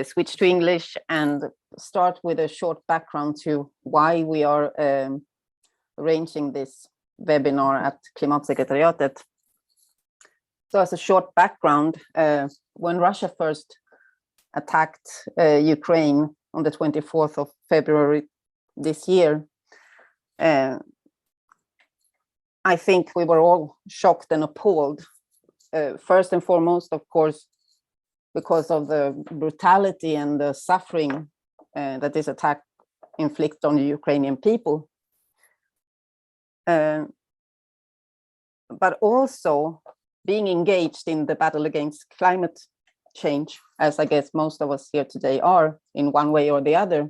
switch to English and start with a short background to why we are arranging this webinar at Klimatsekretariatet. So as a short background, when Russia first attacked Ukraine on the 24th of February this year, I think we were all shocked and appalled. First and foremost, of course, because of the brutality and the suffering that this attack inflicts on the Ukrainian people. But also being engaged in the battle against climate change, as I guess most of us here today are in one way or the other.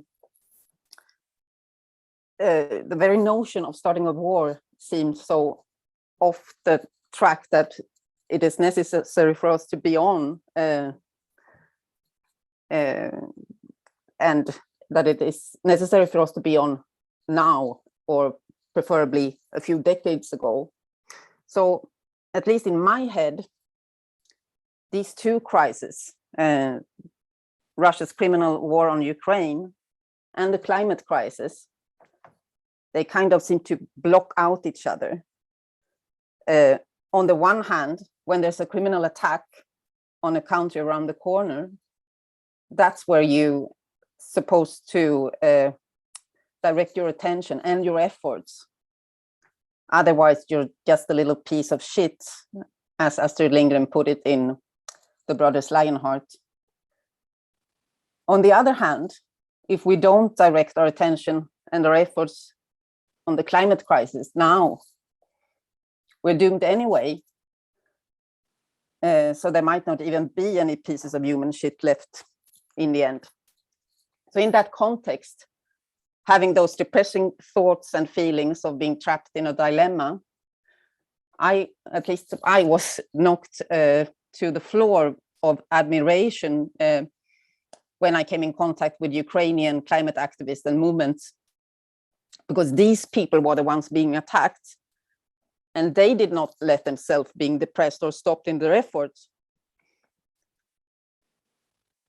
The very notion of starting a war seems so off the track that it is necessary for us to be on, and that it is necessary for us to be on now, or preferably a few decades ago. So at least in my head, these two crises, Russia's criminal war on Ukraine and the climate crisis, they kind of seem to block out each other. On the one hand, when there's a criminal attack on a country around the corner, that's where you're supposed to direct your attention and your efforts. Otherwise, you're just a little piece of shit, as Astrid Lindgren put it in The Brothers Lionheart. On the other hand, if we don't direct our attention and our efforts on the climate crisis now, we're doomed anyway. So there might not even be any pieces of human shit left in the end. So in that context, having those depressing thoughts and feelings of being trapped in a dilemma, I was knocked to the floor of admiration when I came in contact with Ukrainian climate activists and movements, because these people were the ones being attacked, and they did not let themselves being depressed or stopped in their efforts.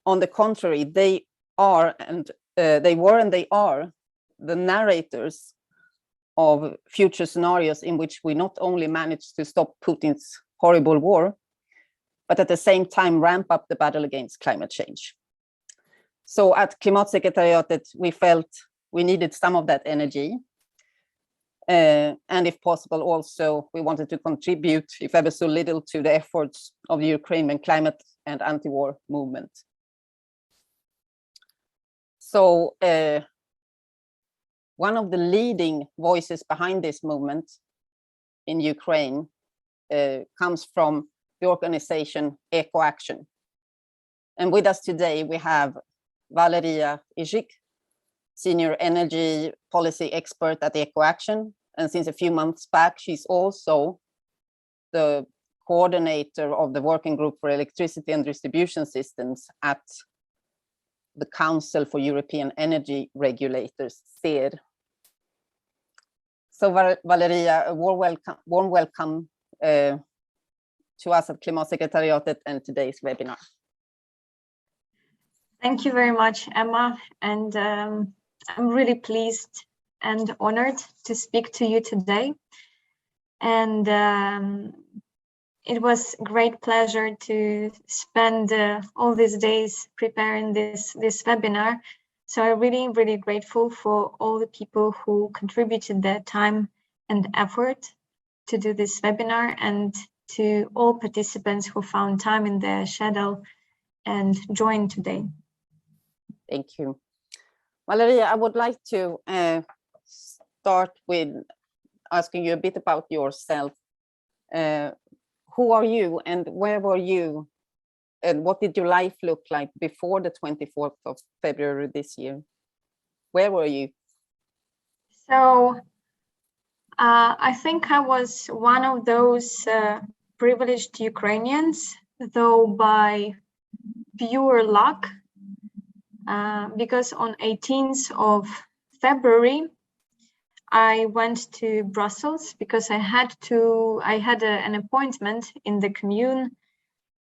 On the contrary, they were and they are the narrators of future scenarios in which we not only manage to stop Putin's horrible war, but at the same time ramp up the battle against climate change. So at Klimatsekretariatet, we felt we needed some of that energy. And if possible, also, we wanted to contribute, if ever so little, to the efforts of the Ukrainian climate and anti-war movement. So one of the leading voices behind this movement in Ukraine comes from the organization Ecoaction. And with us today, we have Valeriya Izhyk, senior energy policy expert at Ecoaction. And since a few months back, she's also the coordinator of the Working Group for Electricity and Distribution Systems at the Council for European Energy Regulators, CER. So Valeriya, a warm welcome to us at Klimatsekretariatet and today's webinar. Thank you very much, Emma, and I'm really pleased and honored to speak to you today. And it was a great pleasure to spend all these days preparing this webinar. So I'm really grateful for all the people who contributed their time and effort to do this webinar, and to all participants who found time in their schedule and joined today. Thank you. Valeriya, I would like to start with asking you a bit about yourself. Who are you and where were you? And what did your life look like before the 24th of February this year? Where were you? So I think I was one of those privileged Ukrainians, though by pure luck, because on 18th of February, I went to Brussels because I had an appointment in the commune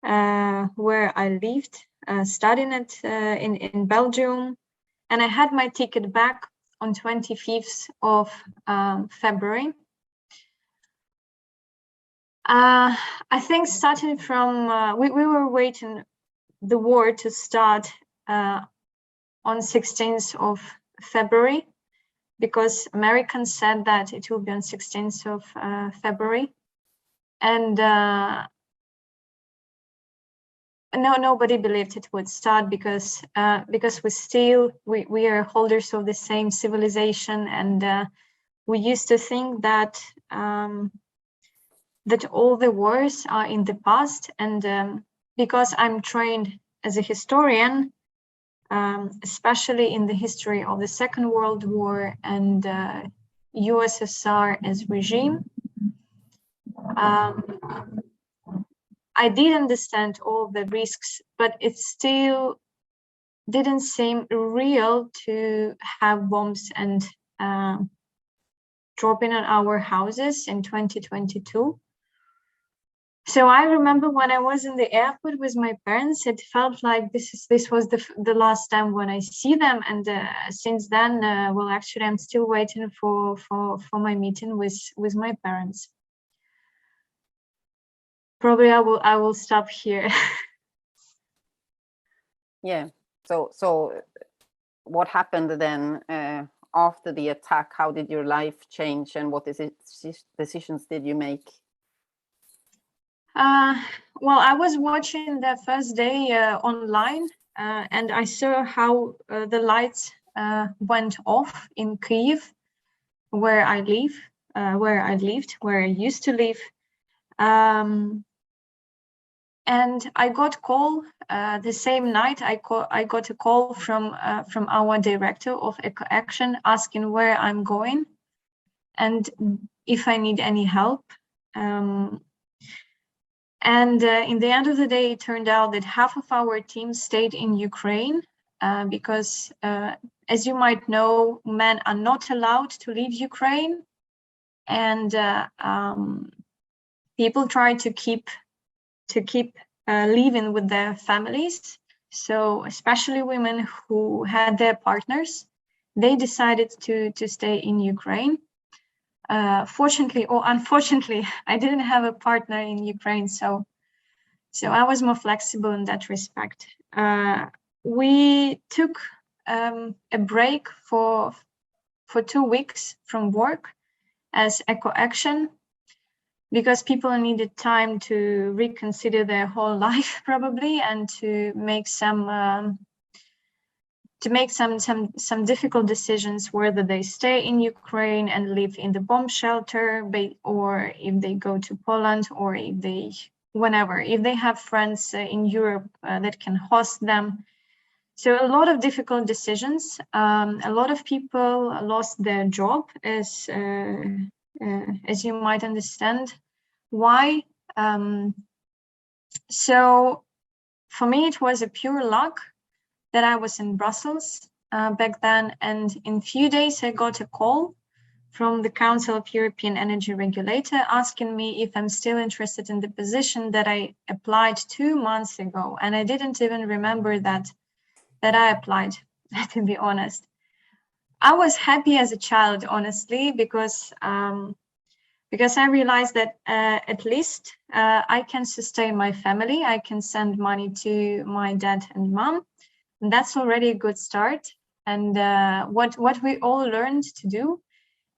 where I lived studying in Belgium, and I had my ticket back on 25th of February. I think starting from, we were waiting the war to start on 16th of February, because Americans said that it will be on 16th of February. And nobody believed it would start, because we are holders of the same civilization, and we used to think that that all the wars are in the past. And because I'm trained as a historian, especially in the history of the Second World War and USSR as regime, I did understand all the risks, but it still didn't seem real to have bombs and dropping on our houses in 2022. So I remember when I was in the airport with my parents, it felt like this was the last time when I see them. And since then, well, actually, I'm still waiting for my meeting with my parents. Probably I will stop here. Yeah. So what happened then after the attack? How did your life change, and what decisions did you make? Well, I was watching the first day online, and I saw how the lights went off in Kyiv, where I used to live. And I got call the same night. I got a call from our director of Ecoaction asking where I'm going and if I need any help. And in the end of the day, it turned out that half of our team stayed in Ukraine because, as you might know, men are not allowed to leave Ukraine, and people try to keep living with their families. So especially women who had their partners, they decided to stay in Ukraine. Fortunately or unfortunately, I didn't have a partner in Ukraine, so I was more flexible in that respect. We took a break for 2 weeks from work as Ecoaction, because people needed time to reconsider their whole life probably, and to make some difficult decisions, whether they stay in Ukraine and live in the bomb shelter, or if they go to Poland, or if they have friends in Europe that can host them. So a lot of difficult decisions. A lot of people lost their job, as you might understand. Why? So for me, it was a pure luck that I was in Brussels back then, and in few days I got a call from the Council of European Energy Regulator asking me if I'm still interested in the position that I applied 2 months ago, and I didn't even remember that I applied, to be honest. I was happy as a child, honestly, because I realized that at least I can sustain my family. I can send money to my dad and mom. And that's already a good start. And what we all learned to do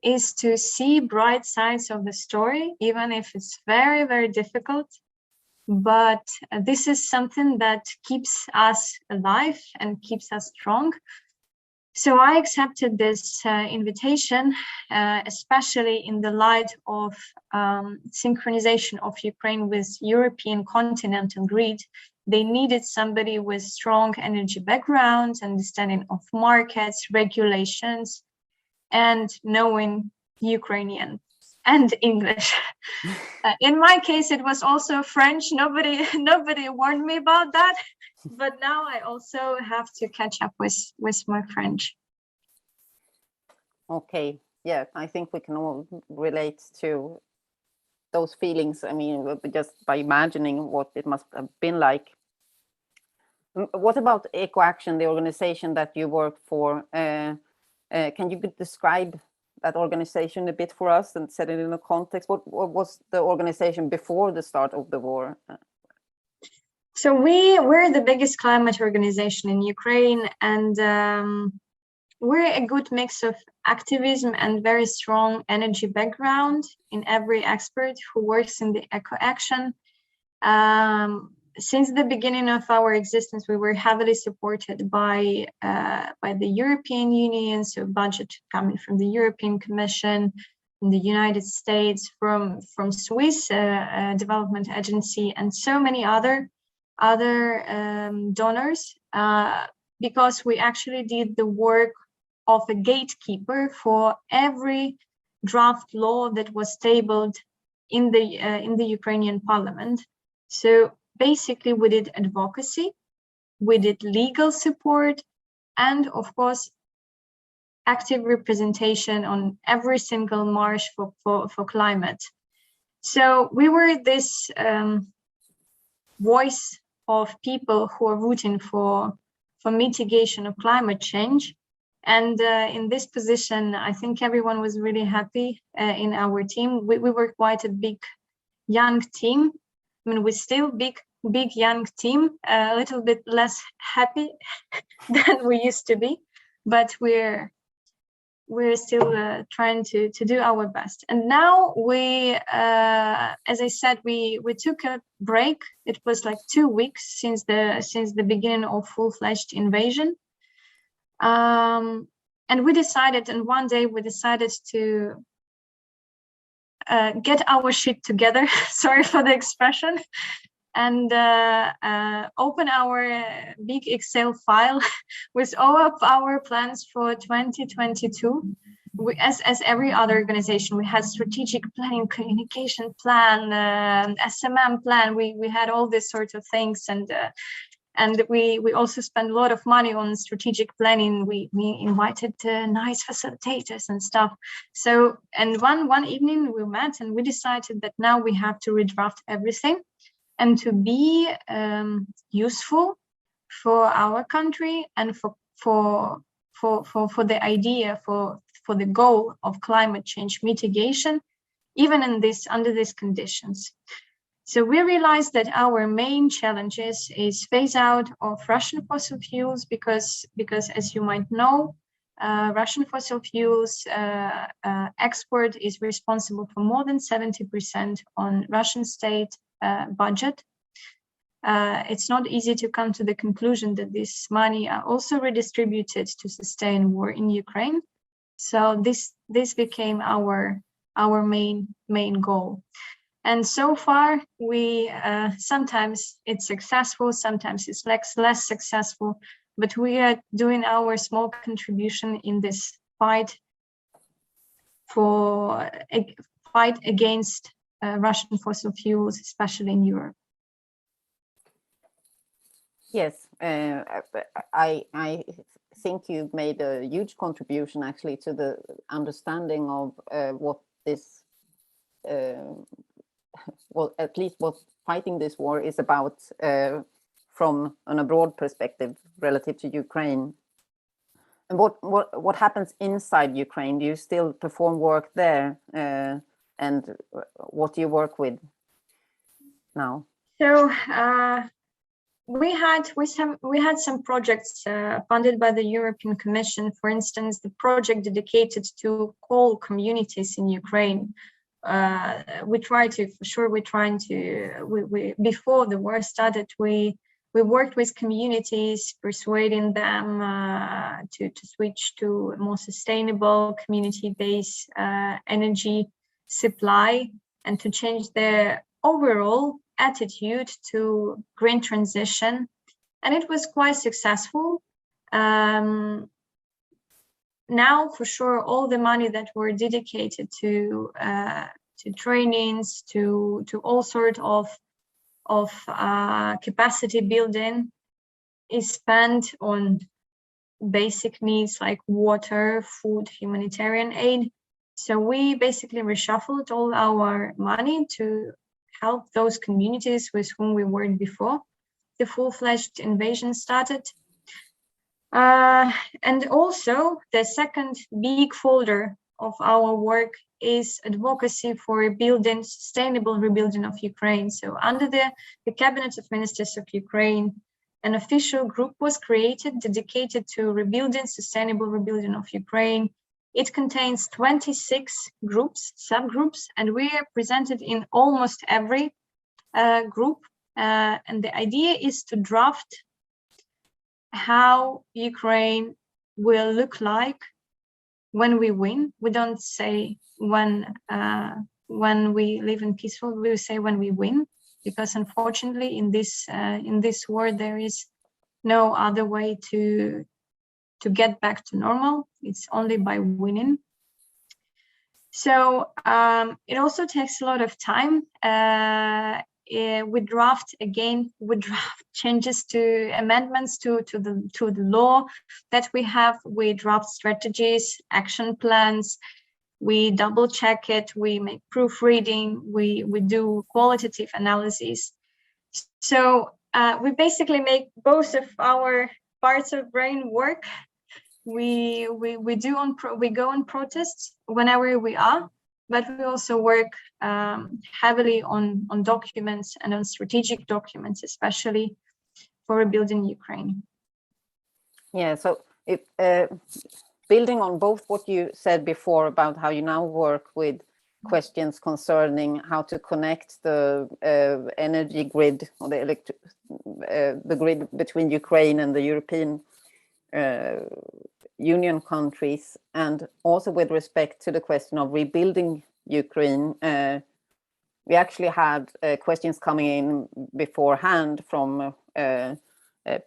is to see bright sides of the story, even if it's very, very difficult. But this is something that keeps us alive and keeps us strong. So I accepted this invitation, especially in the light of synchronization of Ukraine with European continental grid. They needed somebody with strong energy background, understanding of markets, regulations, and knowing Ukrainian and English. In my case, it was also French. Nobody warned me about that. But now I also have to catch up with my French. Okay, yeah, I think we can all relate to those feelings. I mean, just by imagining what it must have been like. What about Ecoaction, the organization that you work for? Can you describe that organization a bit for us and set it in a context? What was the organization before the start of the war? So we're the biggest climate organization in Ukraine, and we're a good mix of activism and very strong energy background in every expert who works in the Ecoaction. Since the beginning of our existence, we were heavily supported by the European Union, so budget coming from the European Commission, from the United States, from Swiss Development Agency, and so many other donors, because we actually did the work of a gatekeeper for every draft law that was tabled in the Ukrainian Parliament. So basically, we did advocacy, we did legal support, and of course, active representation on every single march for climate. So we were this voice of people who are rooting for mitigation of climate change. And in this position, I think everyone was really happy in our team. We were quite a big, young team. I mean, we're still big young team, a little bit less happy than we used to be, but we're still trying to do our best. And now we, as I said, we took a break. It was like 2 weeks since the beginning of full-fledged invasion. And we decided, and one day we decided to get our shit together, sorry for the expression, and open our big Excel file with all of our plans for 2022. We, as every other organization, we had strategic planning, communication plan, SMM plan. We had all these sorts of things, and we also spent a lot of money on strategic planning. We invited nice facilitators and stuff. So, and one evening we met and we decided that now we have to redraft everything, and to be useful for our country and for the idea, for the goal of climate change mitigation, even in under these conditions. So we realized that our main challenges is phase out of Russian fossil fuels, because as you might know, Russian fossil fuels export is responsible for more than 70% on Russian state budget. It's not easy to come to the conclusion that this money are also redistributed to sustain war in Ukraine. So this became our main goal. And so far, we sometimes it's successful, sometimes it's less successful, but we are doing our small contribution in this fight against Russian fossil fuels, especially in Europe. Yes, I think you've made a huge contribution actually to the understanding of what this, well, at least what fighting this war is about from an abroad perspective relative to Ukraine. And what happens inside Ukraine? Do you still perform work there? And what do you work with now? So we had some projects funded by the European Commission. For instance, the project dedicated to coal communities in Ukraine. Before the war started, we worked with communities, persuading them to switch to a more sustainable community-based energy supply, and to change their overall attitude to green transition. And it was quite successful. Now, for sure, all the money that were dedicated to trainings, to all sorts of capacity building is spent on basic needs like water, food, humanitarian aid. So we basically reshuffled all our money to help those communities with whom we worked before. the full-fledged invasion started. And also the second big folder of our work is advocacy for rebuilding, sustainable rebuilding of Ukraine. So under the Cabinet of Ministers of Ukraine, an official group was created dedicated to rebuilding, sustainable rebuilding of Ukraine. It contains 26 groups, subgroups, and we are presented in almost every group. And the idea is to draft how Ukraine will look like when we win. We don't say when we live in peaceful, we will say when we win, because unfortunately in this war there is no other way to get back to normal. It's only by winning. So it also takes a lot of time. We draft changes to amendments to the law that we have. We draft strategies, action plans. We double check it. We make proofreading. We do qualitative analysis. So we basically make both of our parts of brain work. We go on protests whenever we are, but we also work heavily on documents and on strategic documents, especially for rebuilding Ukraine. Yeah, so if, building on both what you said before about how you now work with questions concerning how to connect the energy grid or the grid between Ukraine and the European Union countries, and also with respect to the question of rebuilding Ukraine, we actually had questions coming in beforehand from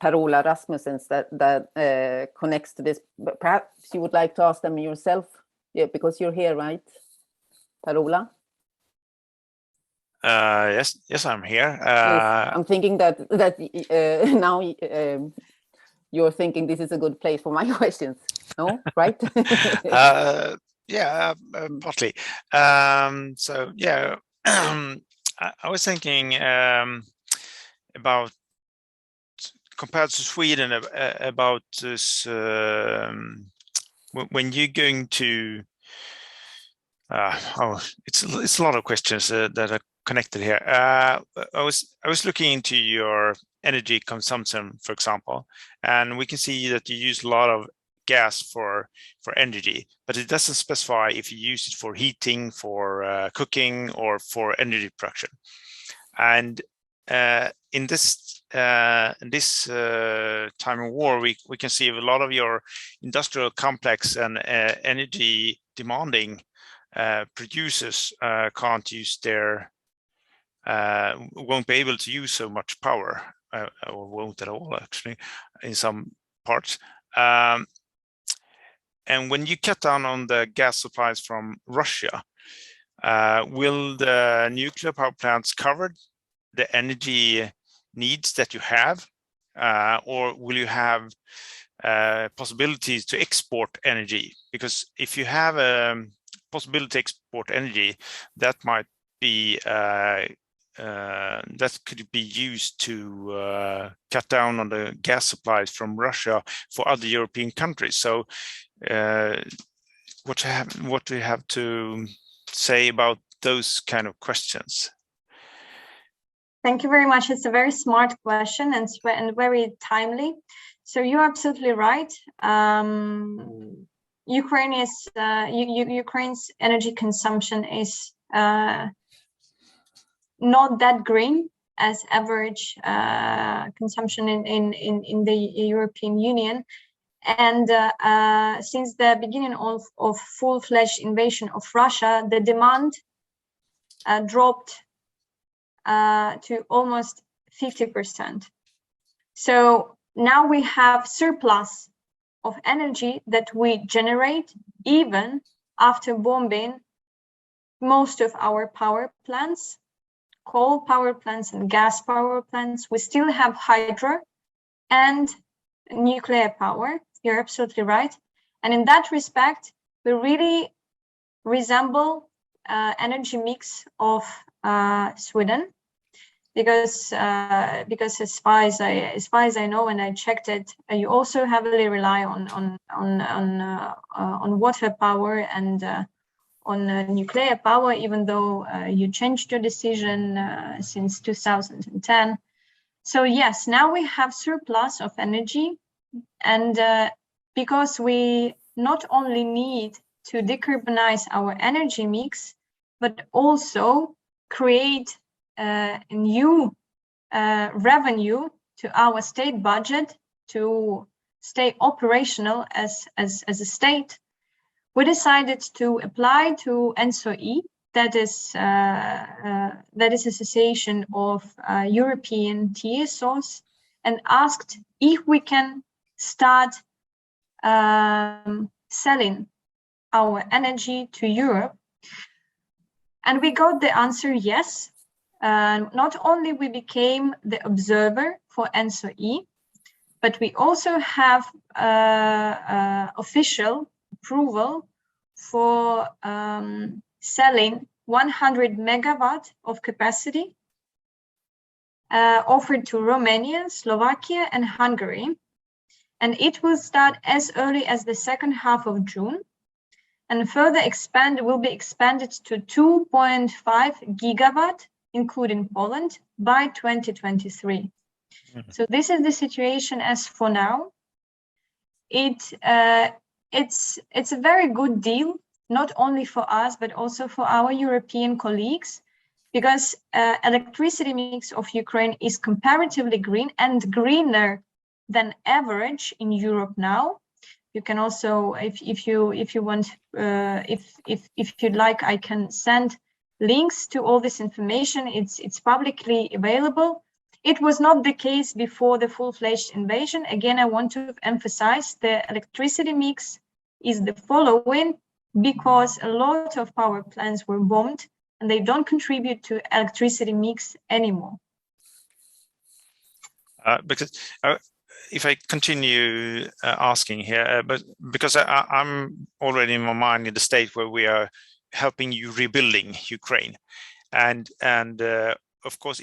Per-Ola Rasmussen that connects to this. But perhaps you would like to ask them yourself, yeah, because you're here, right, Per-Ola? Yes, I'm here. Yes, I'm thinking that now you're thinking this is a good place for my questions. No, right? Yeah, partly. So yeah, I was thinking about, compared to Sweden, about this when you're going to. It's a lot of questions that are connected here. I was looking into your energy consumption, for example, and we can see that you use a lot of gas for energy, but it doesn't specify if you use it for heating, for cooking, or for energy production. And in this time of war, we can see a lot of your industrial complex and energy demanding producers can't use won't be able to use so much power, or won't at all, actually, in some parts. And when you cut down on the gas supplies from Russia, will the nuclear power plants cover the energy needs that you have, or will you have possibilities to export energy? Because if you have a possibility to export energy, that might be that could be used to cut down on the gas supplies from Russia for other European countries. So what do you have to say about those kind of questions? Thank you very much. It's a very smart question and very timely. So you're absolutely right. Ukraine's energy consumption is not that green as average consumption in the European Union. And since the beginning of full-fledged invasion of Russia, the demand dropped to almost 50%. So now we have surplus of energy that we generate even after bombing most of our power plants, coal power plants and gas power plants. We still have hydro and nuclear power. You're absolutely right. And in that respect, we really resemble energy mix of Sweden. because as far as I know, and I checked it, you also heavily rely on water power and on nuclear power, even though you changed your decision since 2010. So yes, now we have surplus of energy, and because we not only need to decarbonize our energy mix, but also create a new revenue to our state budget to stay operational as a state, we decided to apply to ENTSO-E, that is Association of European TSOs, and asked if we can start selling our energy to Europe. And we got the answer yes. Not only we became the observer for ENTSO-E, but we also have official approval for selling 100 megawatt of capacity offered to Romania, Slovakia, and Hungary. And it will start as early as the second half of June, and further will be expanded to 2.5 gigawatt, including Poland, by 2023. Mm-hmm. So this is the situation as for now. It's a very good deal, not only for us, but also for our European colleagues, because electricity mix of Ukraine is comparatively green and greener than average in Europe now. You can also, if you want, if you'd like, I can send links to all this information. It's publicly available. It was not the case before the full-fledged invasion. Again, I want to emphasize the electricity mix is the following, because a lot of power plants were bombed and they don't contribute to electricity mix anymore. If I continue asking here, but because I'm already in my mind in the state where we are helping you rebuilding Ukraine, and of course,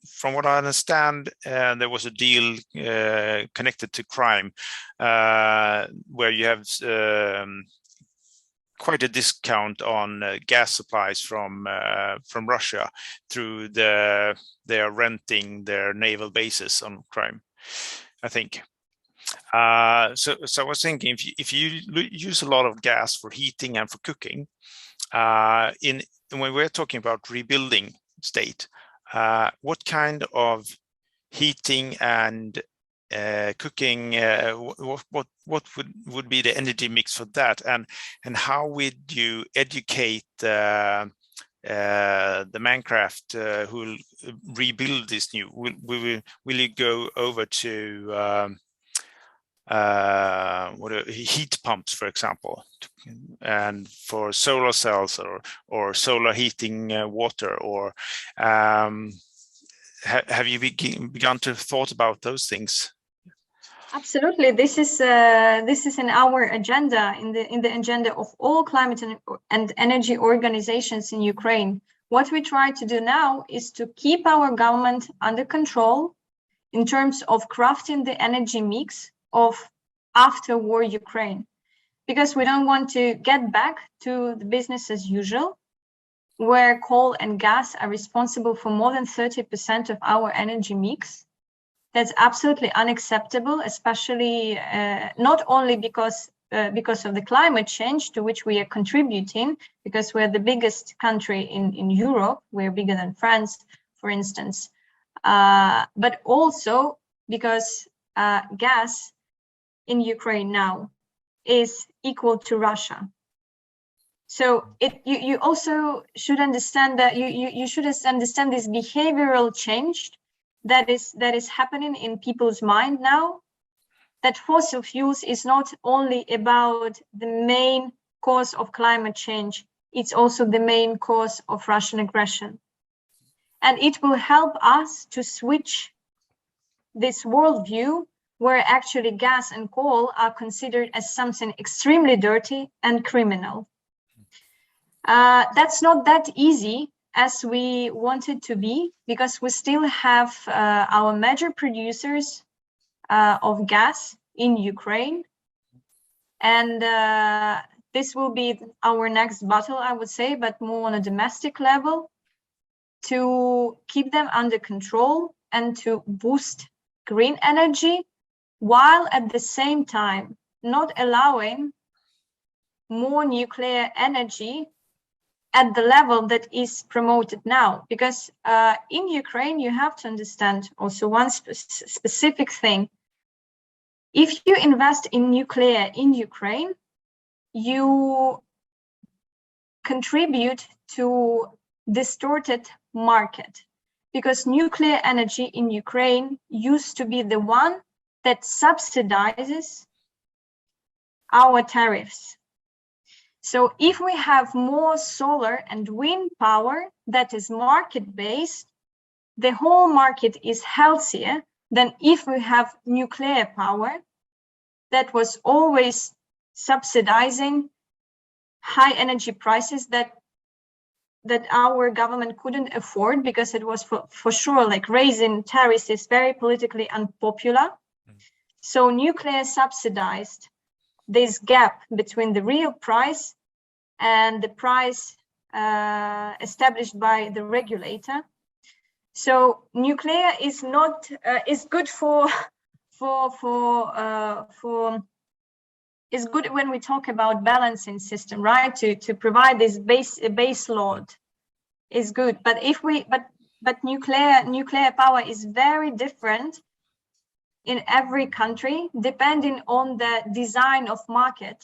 from what I understand, there was a deal connected to crime where you have quite a discount on gas supplies from Russia through they are renting their naval bases on Crimea, I think. So I was thinking, if you use a lot of gas for heating and for cooking, when we're talking about rebuilding state, what kind of heating and cooking, what would be the energy mix for that, and how would you educate the Mancraft who will rebuild this new? Will you go over to heat pumps, for example, and for solar cells or solar heating water, or have you begun to thought about those things? Absolutely, this is in our agenda, in the agenda of all climate and energy organizations in Ukraine. What we try to do now is to keep our government under control in terms of crafting the energy mix of after-war Ukraine, because we don't want to get back to the business as usual, where coal and gas are responsible for more than 30% of our energy mix. That's absolutely unacceptable, especially not only because of the climate change to which we are contributing, because we're the biggest country in Europe, we're bigger than France, for instance, but also because gas in Ukraine now is equal to Russia. So you also should understand that you should understand this behavioral change that is happening in people's mind now, that fossil fuels is not only about the main cause of climate change, it's also the main cause of Russian aggression. And it will help us to switch this worldview where actually gas and coal are considered as something extremely dirty and criminal. That's not that easy, as we wanted to be, because we still have our major producers of gas in Ukraine. And this will be our next battle, I would say, but more on a domestic level, to keep them under control and to boost green energy, while at the same time not allowing more nuclear energy at the level that is promoted now. Because in Ukraine, you have to understand also one specific thing. If you invest in nuclear in Ukraine, you contribute to distorted market, because nuclear energy in Ukraine used to be the one that subsidizes our tariffs. So if we have more solar and wind power that is market-based, the whole market is healthier than if we have nuclear power that was always subsidizing high energy prices that our government couldn't afford, because it was for sure like raising tariffs is very politically unpopular. So nuclear subsidized this gap between the real price and the price established by the regulator. So nuclear is not is good is good when we talk about balancing system, right? To provide this base load is good. But if we but nuclear power is very different in every country, depending on the design of market.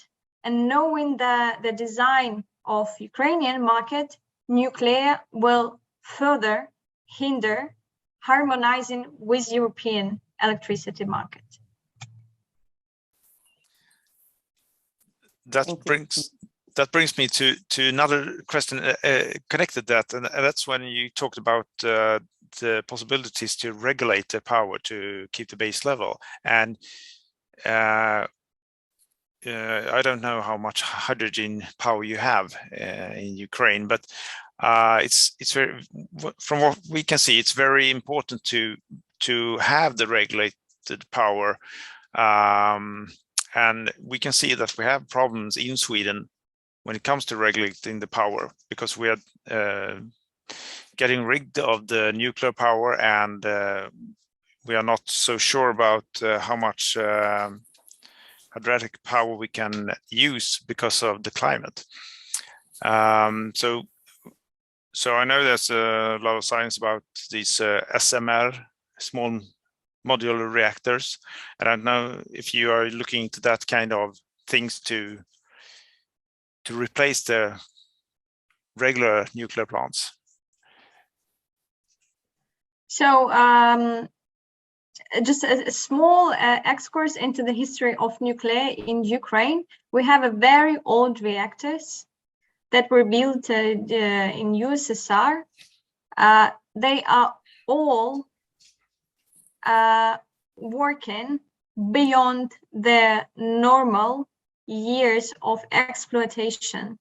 And knowing the design of Ukrainian market, nuclear will further hinder harmonizing with European electricity market. That brings me to another question connected to that, and that's when you talked about the possibilities to regulate the power to keep the base level. And I don't know how much hydrogen power you have in Ukraine, but it's very, from what we can see, it's very important to have the regulated power. And we can see that we have problems in Sweden when it comes to regulating the power, because we are getting rid of the nuclear power, and we are not so sure about how much hydraulic power we can use because of the climate. So I know there's a lot of science about these SMR, small modular reactors. I don't know if you are looking into that kind of things to replace the regular nuclear plants. So just a small excursus into the history of nuclear in Ukraine. We have a very old reactors that were built in USSR. They are all working beyond the normal years of exploitation.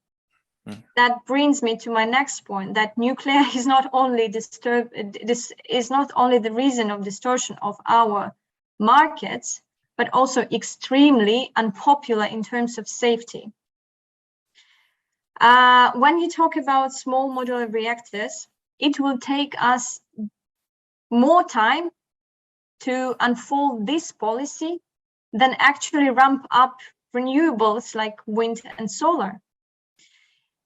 That brings me to my next point, that nuclear is not only this is not only the reason of distortion of our markets, but also extremely unpopular in terms of safety. When you talk about small modular reactors, it will take us more time to unfold this policy than actually ramp up renewables like wind and solar.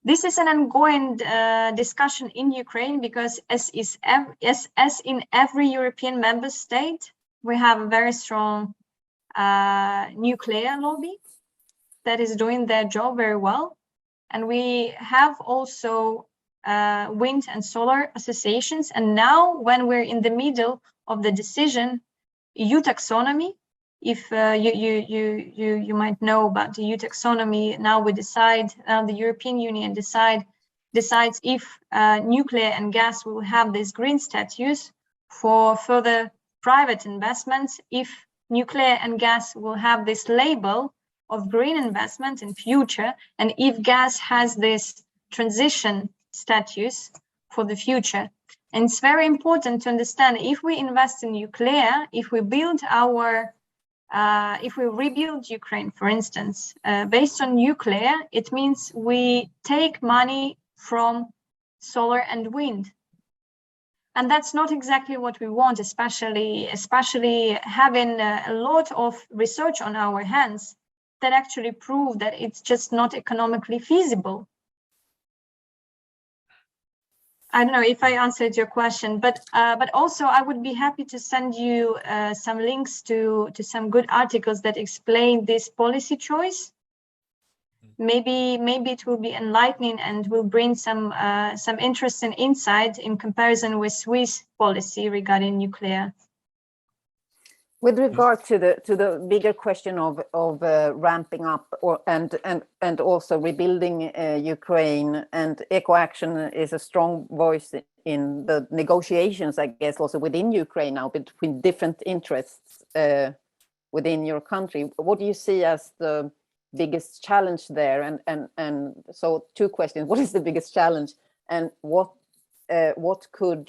This is an ongoing discussion in Ukraine, because as in every European member state, we have a very strong nuclear lobby that is doing their job very well. And we have also wind and solar associations. And now when we're in the middle of the decision, EU taxonomy, if you might know about the EU taxonomy, now we decide, the European Union decides if nuclear and gas will have this green status for further private investments, if nuclear and gas will have this label of green investment in future, and if gas has this transition status for the future. And it's very important to understand, if we invest in nuclear, if we build if we rebuild Ukraine, for instance, based on nuclear, it means we take money from solar and wind. And that's not exactly what we want, especially having a lot of research on our hands that actually prove that it's just not economically feasible. I don't know if I answered your question, but also I would be happy to send you some links to some good articles that explain this policy choice. Maybe it will be enlightening and will bring some interesting insight in comparison with Swiss policy regarding nuclear. With regard to the bigger question of ramping up and also rebuilding Ukraine, and Ecoaction is a strong voice in the negotiations, I guess, also within Ukraine now between different interests within your country. What do you see as the biggest challenge there? And so, two questions: what is the biggest challenge, and what could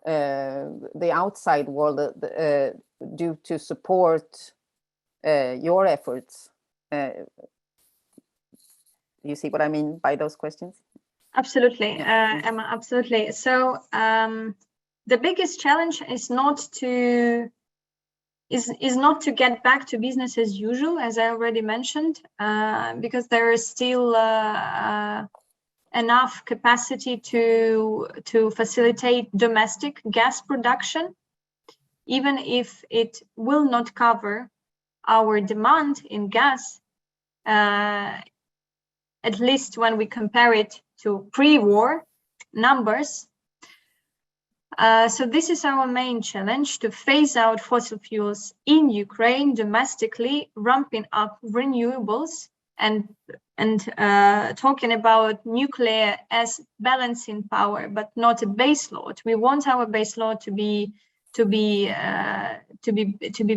the outside world do to support your efforts? Do you see what I mean by those questions? Absolutely, Yeah. Emma, absolutely. So the biggest challenge is not to get back to business as usual, as I already mentioned, because there is still enough capacity to facilitate domestic gas production, even if it will not cover our demand in gas, at least when we compare it to pre-war numbers. So this is our main challenge, to phase out fossil fuels in Ukraine domestically, ramping up renewables, and talking about nuclear as balancing power, but not a base load. We want our base load to be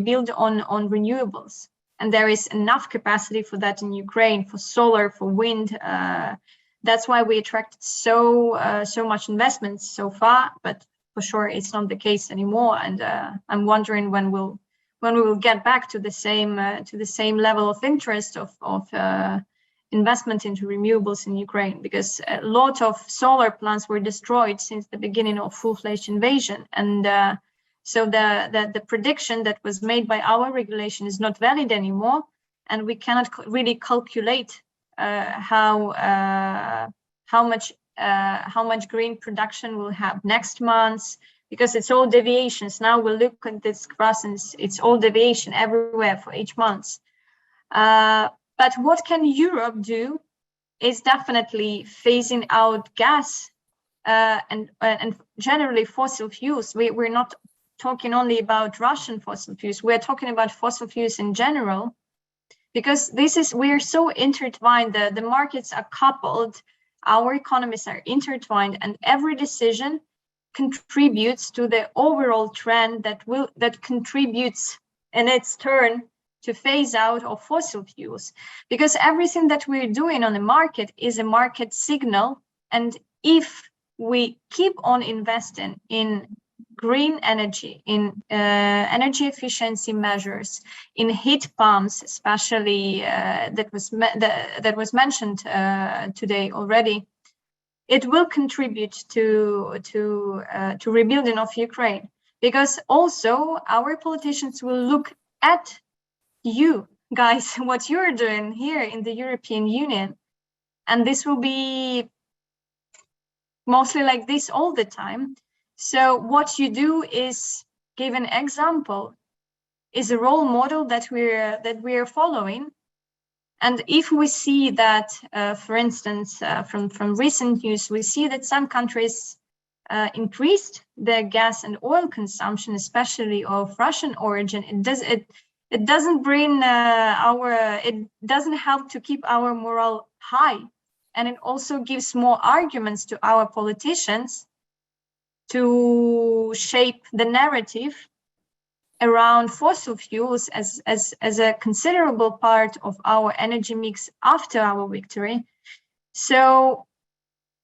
built on renewables, and there is enough capacity for that in Ukraine, for solar, for wind. That's why we attracted so much investments so far, but for sure it's not the case anymore. And I'm wondering when we will get back to the same level of interest of investment into renewables in Ukraine, because a lot of solar plants were destroyed since the beginning of full-fledged invasion. And so the prediction that was made by our regulation is not valid anymore, and we cannot really calculate how much green production we'll have next month, because it's all deviations. Now we look at this graph and it's all deviation everywhere for each month. But what can Europe do is definitely phasing out gas and generally fossil fuels. We're not talking only about Russian fossil fuels. We're talking about fossil fuels in general, because we're so intertwined. The markets are coupled. Our economies are intertwined, and every decision contributes to the overall trend that contributes in its turn to phase out of fossil fuels. Because everything that we're doing on the market is a market signal, and if we keep on investing in green energy, in energy efficiency measures, in heat pumps, especially that was mentioned today already, it will contribute to rebuilding of Ukraine. Because also our politicians will look at you guys, what you're doing here in the European Union, and this will be mostly like this all the time. So what you do is give an example, is a role model that we're following. And if we see that, for instance, from recent news, we see that some countries increased their gas and oil consumption, especially of Russian origin, it doesn't bring it doesn't help to keep our morale high, and it also gives more arguments to our politicians to shape the narrative around fossil fuels as a considerable part of our energy mix after our victory. So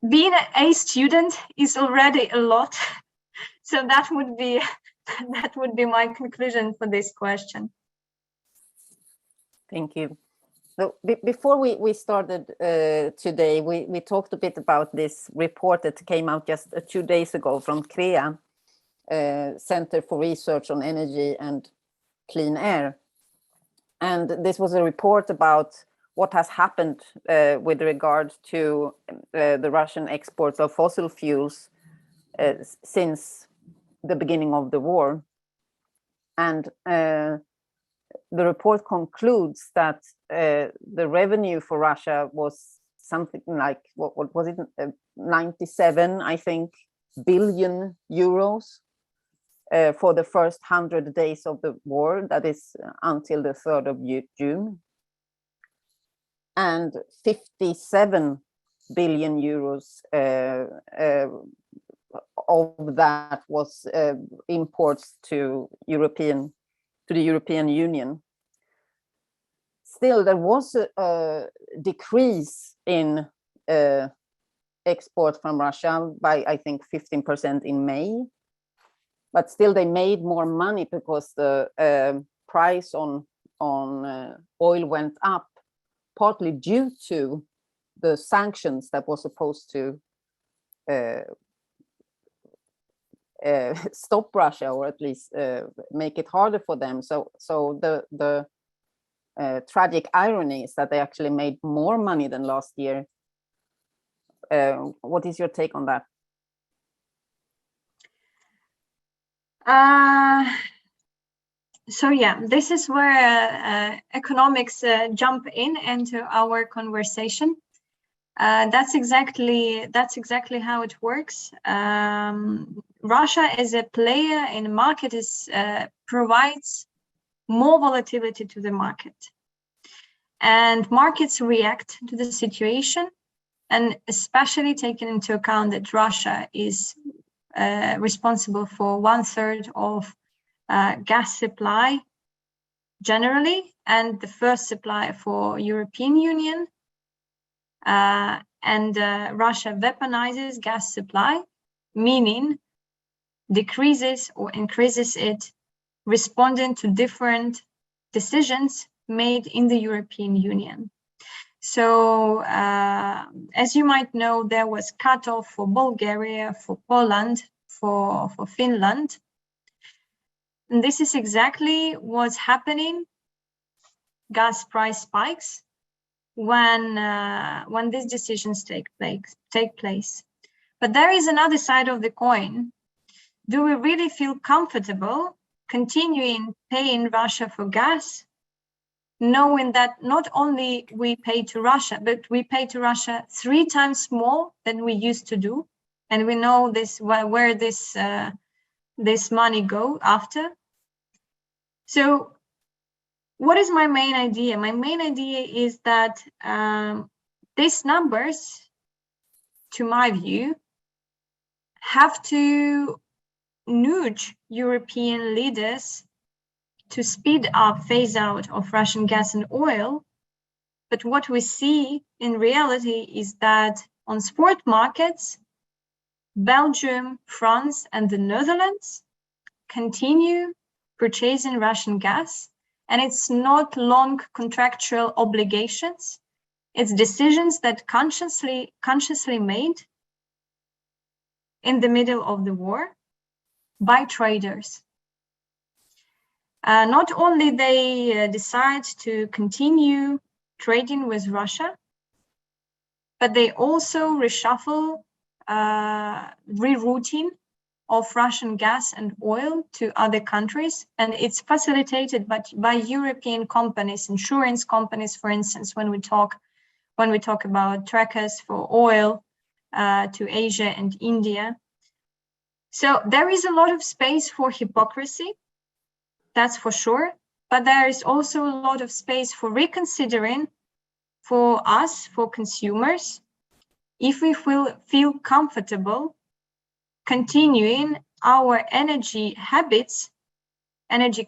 being a student is already a lot. So that would be my conclusion for this question. Thank you. So before we started today, we talked a bit about this report that came out just 2 days ago from CREA, Center for Research on Energy and Clean Air. And this was a report about what has happened with regard to the Russian exports of fossil fuels since the beginning of the war. And the report concludes that the revenue for Russia was something like, what was it, 97, I think, billion euros for the first 100 days of the war, that is until the 3rd of June. And 57 billion euros of that was imports to the European Union. Still, there was a decrease in export from Russia by, I think, 15% in May. But still, they made more money because the price on oil went up, partly due to the sanctions that was supposed to stop Russia, or at least make it harder for them. So the tragic irony is that they actually made more money than last year. What is your take on that? So yeah, this is where economics jump into our conversation. That's exactly how it works. Russia as a player in the market provides more volatility to the market, and markets react to the situation, and especially taking into account that Russia is responsible for 1/3 of gas supply generally, and the first supplier for European Union. And Russia weaponizes gas supply, meaning decreases or increases it, responding to different decisions made in the European Union. So, as you might know, there was cutoff for Bulgaria, for Poland, for Finland. And this is exactly what's happening. Gas price spikes when these decisions take place. But there is another side of the coin. Do we really feel comfortable continuing paying Russia for gas, knowing that not only we pay to Russia, but we pay to Russia 3 times more than we used to do, and we know this where this money go after? So what is my main idea? My main idea is that these numbers, to my view, have to nudge European leaders to speed up phase out of Russian gas and oil. But what we see in reality is that on spot markets, Belgium, France, and the Netherlands continue purchasing Russian gas. And it's not long contractual obligations. It's decisions that consciously made in the middle of the war by traders. Not only they decide to continue trading with Russia, but they also reshuffle rerouting of Russian gas and oil to other countries, and it's facilitated by European companies, insurance companies, for instance, when we talk about trackers for oil to Asia and India. So there is a lot of space for hypocrisy, that's for sure, but there is also a lot of space for reconsidering for us, for consumers, if we feel comfortable continuing our energy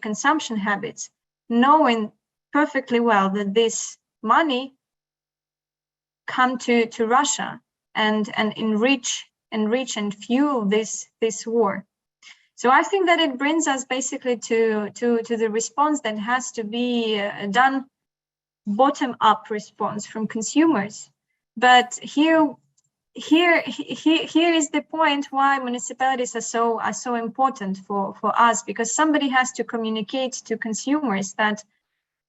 consumption habits, knowing perfectly well that this money come to Russia and enrich and fuel this war. So I think that it brings us basically to the response that has to be done, bottom-up response from consumers. But here is the point why municipalities are so important for us, because somebody has to communicate to consumers that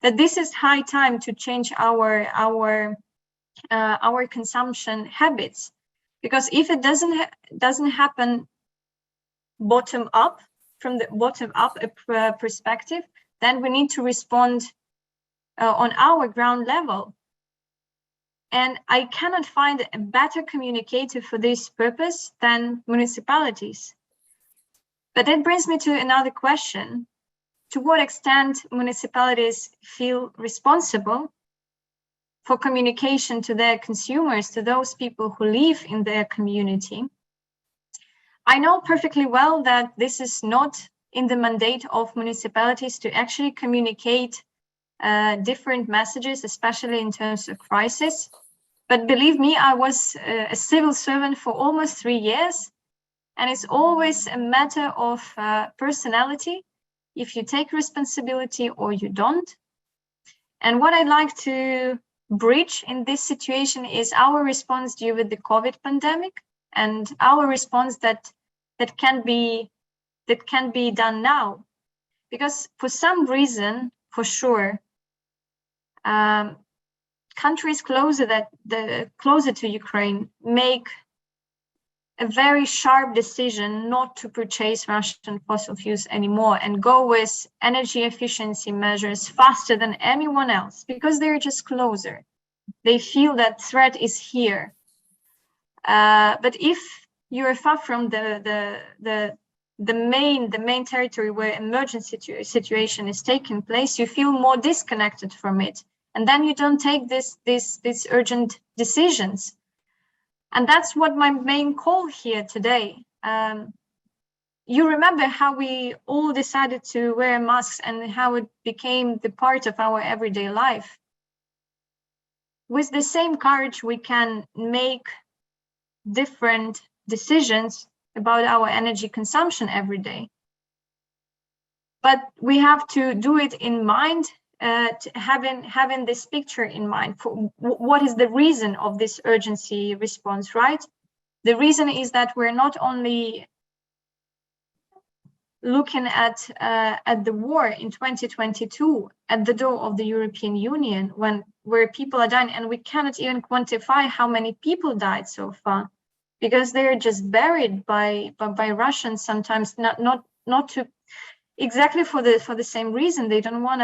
this is high time to change our consumption habits. Because if it doesn't happen bottom up, from the bottom up perspective, then we need to respond on our ground level. And I cannot find a better communicator for this purpose than municipalities. But that brings me to another question. To what extent municipalities feel responsible for communication to their consumers, to those people who live in their community? I know perfectly well that this is not in the mandate of municipalities to actually communicate different messages, especially in terms of crisis. But believe me, I was a civil servant for almost 3 years, and it's always a matter of personality, if you take responsibility or you don't. And what I'd like to bridge in this situation is our response during the COVID pandemic, and our response that can be done now. Because for some reason, for sure, countries closer to Ukraine make a very sharp decision not to purchase Russian fossil fuels anymore and go with energy efficiency measures faster than anyone else, because they're just closer. They feel that threat is here. But if you're far from the main territory where emergency situation is taking place, you feel more disconnected from it. And then you don't take these urgent decisions. And that's what my main call here today. You remember how we all decided to wear masks and how it became the part of our everyday life. With the same courage, we can make different decisions about our energy consumption every day. But we have to do it in mind, having this picture in mind. For what is the reason of this urgency response, right? The reason is that we're not only looking at the war in 2022 at the door of the European Union, where people are dying, and we cannot even quantify how many people died so far, because they're just buried by Russians sometimes, not to exactly for the same reason. They don't want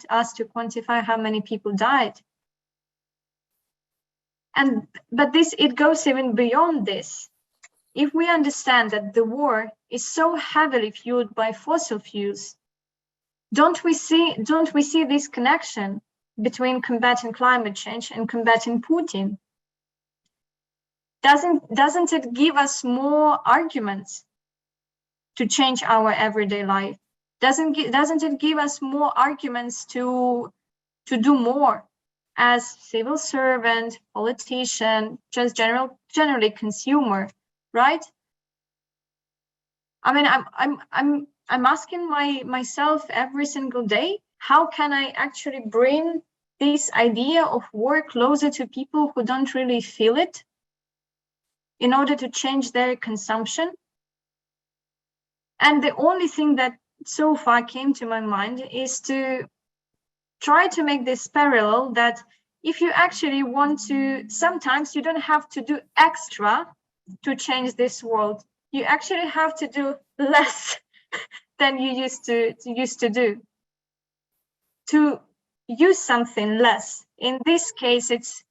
us to quantify how many people died. But it goes even beyond this. If we understand that the war is so heavily fueled by fossil fuels, don't we see this connection between combating climate change and combating Putin? Doesn't it give us more arguments to change our everyday life? Doesn't it give us more arguments to do more as civil servant, politician, just generally consumer, right? I mean, I'm asking myself every single day, how can I actually bring this idea of war closer to people who don't really feel it in order to change their consumption? And the only thing that so far came to my mind is to try to make this parallel that if you actually want to, sometimes you don't have to do extra to change this world. You actually have to do less than you used to do. To use something less. In this case, it's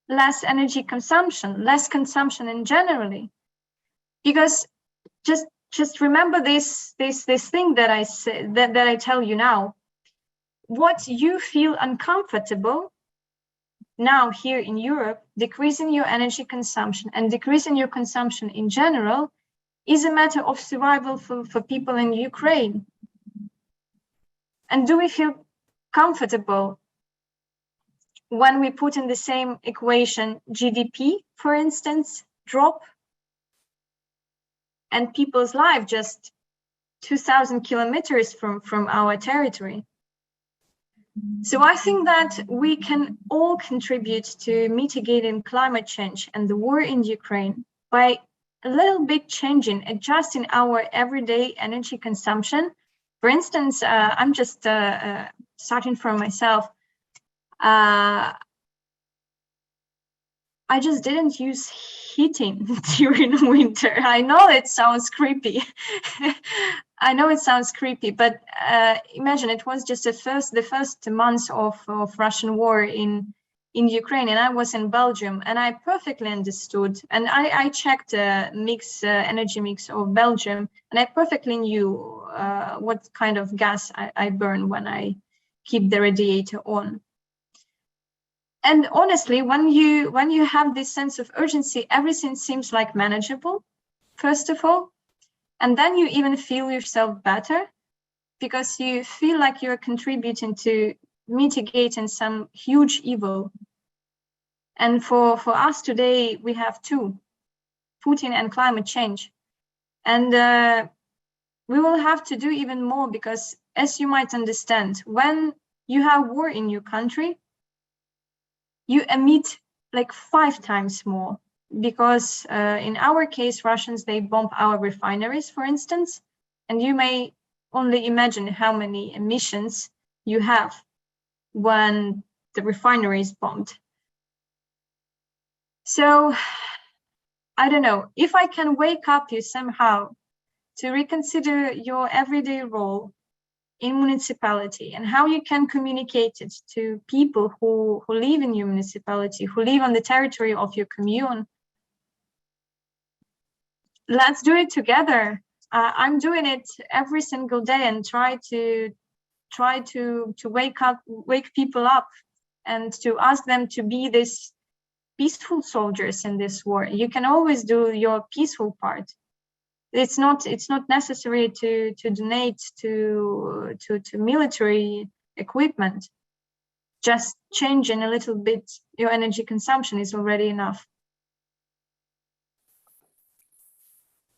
less energy consumption, less consumption in generally. Because just remember this thing that I said, that I tell you now. What you feel uncomfortable now here in Europe, decreasing your energy consumption and decreasing your consumption in general, is a matter of survival for people in Ukraine. And do we feel comfortable when we put in the same equation GDP, for instance, drop, and people's life just 2,000 kilometers from our territory. So I think that we can all contribute to mitigating climate change and the war in Ukraine by a little bit changing, adjusting our everyday energy consumption. For instance, I'm just starting from myself. I just didn't use heating during winter. I know it sounds creepy. I know it sounds creepy, but imagine it was just the first months of Russian war in Ukraine, and I was in Belgium, and I perfectly understood. And I checked the energy mix of Belgium, and I perfectly knew what kind of gas I burn when I keep the radiator on. And honestly, when you have this sense of urgency, everything seems like manageable, first of all. And then you even feel yourself better because you feel like you're contributing to mitigating some huge evil. And for us today, we have two, Putin and climate change. And we will have to do even more because, as you might understand, when you have war in your country, you emit like 5 times more because in our case, Russians, they bomb our refineries, for instance, and you may only imagine how many emissions you have when the refinery is bombed. So I don't know, if I can wake up you somehow to reconsider your everyday role in municipality and how you can communicate it to people who live in your municipality, who live on the territory of your commune. Let's do it together. I'm doing it every single day and try to wake people up and to ask them to be this peaceful soldiers in this war. You can always do your peaceful part. It's not necessary to donate to military equipment. Just changing a little bit your energy consumption is already enough.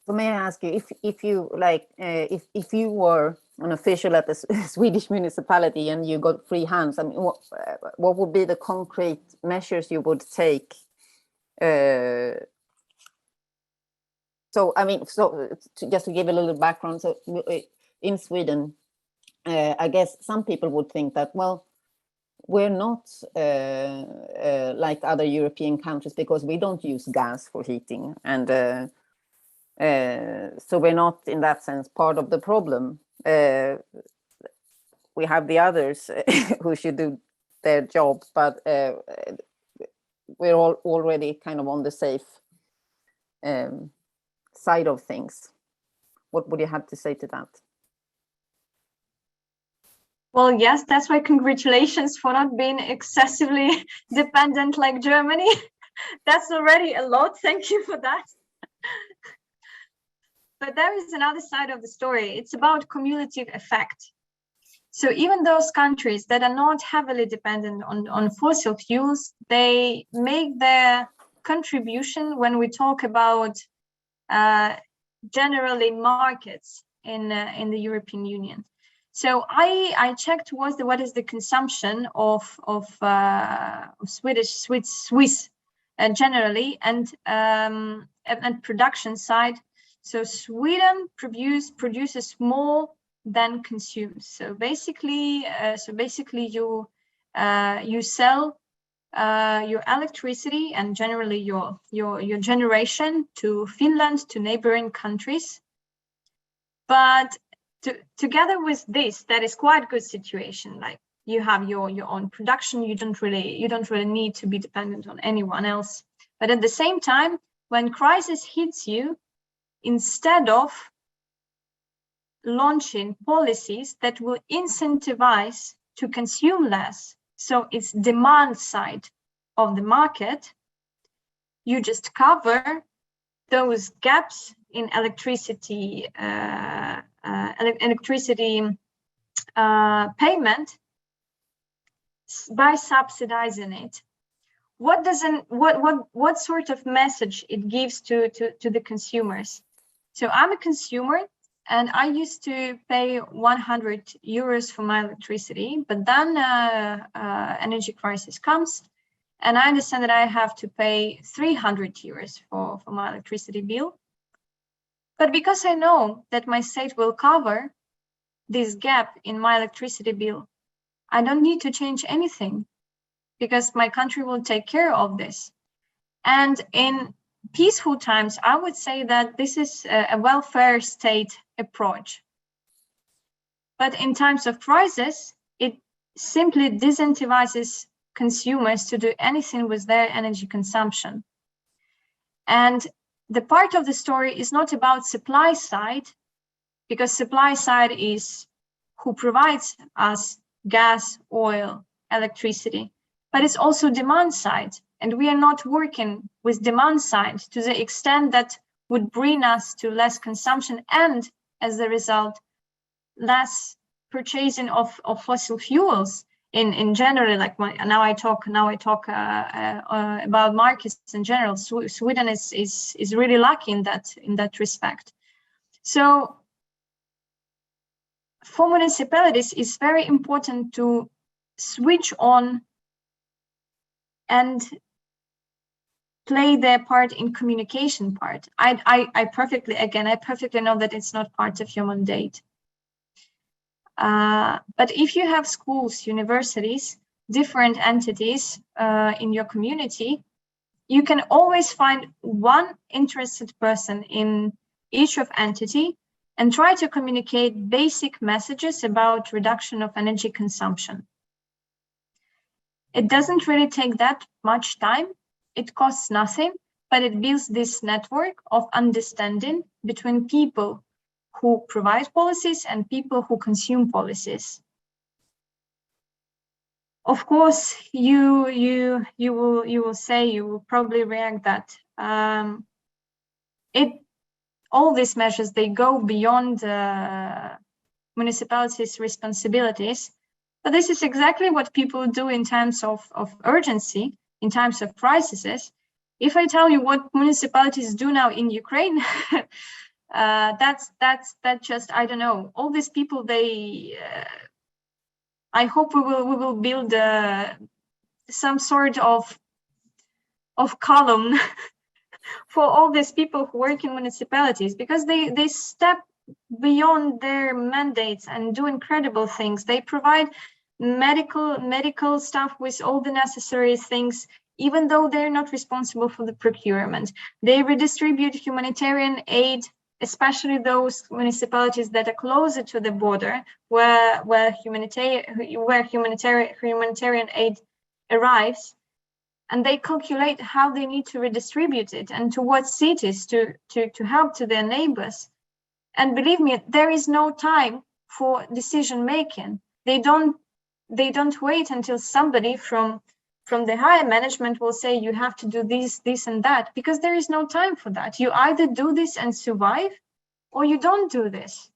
So may I ask you if you like if you were an official at the Swedish municipality and you got free hands, I mean, what would be the concrete measures you would take? So, I mean, just to give a little background, so in Sweden, I guess some people would think that, well, we're not like other European countries because we don't use gas for heating. And so we're not, in that sense, part of the problem. We have the others who should do their job, but we're all already kind of on the safe side of things. What would you have to say to that? Well, yes, that's why congratulations for not being excessively dependent like Germany. That's already a lot. Thank you for that. But there is another side of the story. It's about cumulative effect. So even those countries that are not heavily dependent on fossil fuels, they make their contribution when we talk about generally markets in the European Union. So I checked what is the consumption of Swiss generally and production side. So Sweden produces more than consumes. So basically you sell your electricity and generally your generation to Finland, to neighboring countries. But together with this, that is quite a good situation. Like you have your own production, you don't really need to be dependent on anyone else. But at the same time, when crisis hits you, instead of launching policies that will incentivize to consume less, so it's demand side of the market, you just cover those gaps in electricity payment by subsidizing it, what sort of message it gives to the consumers? So I'm a consumer, and I used to pay 100 euros for my electricity, but then energy crisis comes, and I understand that I have to pay 300 euros for my electricity bill. But because I know that my state will cover this gap in my electricity bill, I don't need to change anything, because my country will take care of this. And in peaceful times, I would say that this is a welfare state approach. But in times of crisis, it simply disincentivizes consumers to do anything with their energy consumption. And the part of the story is not about supply side, because supply side is who provides us gas, oil, electricity, but it's also demand side. And we are not working with demand side to the extent that would bring us to less consumption and, as a result, less purchasing of fossil fuels in general. Like now I talk about markets in general. Sweden is really lucky in that respect. So for municipalities, it's very important to switch on and play their part in communication part. I perfectly know that it's not part of your mandate. But if you have schools, universities, different entities in your community, you can always find one interested person in each of entity and try to communicate basic messages about reduction of energy consumption. It doesn't really take that much time. It costs nothing, but it builds this network of understanding between people who provide policies and people who consume policies. Of course, you will probably react that all these measures, they go beyond municipalities' responsibilities. But this is exactly what people do in times of urgency, in times of crises. If I tell you what municipalities do now in Ukraine, that's just, I don't know. All these people, I hope we will build some sort of column for all these people who work in municipalities, because they step beyond their mandates and do incredible things. They provide medical stuff with all the necessary things, even though they're not responsible for the procurement. They redistribute humanitarian aid, especially those municipalities that are closer to the border, where humanitarian aid arrives, and they calculate how they need to redistribute it and to what cities to help to their neighbors. And believe me, there is no time for decision making. They don't wait until somebody from the higher management will say you have to do this and that, because there is no time for that. You either do this and survive, or you don't do this,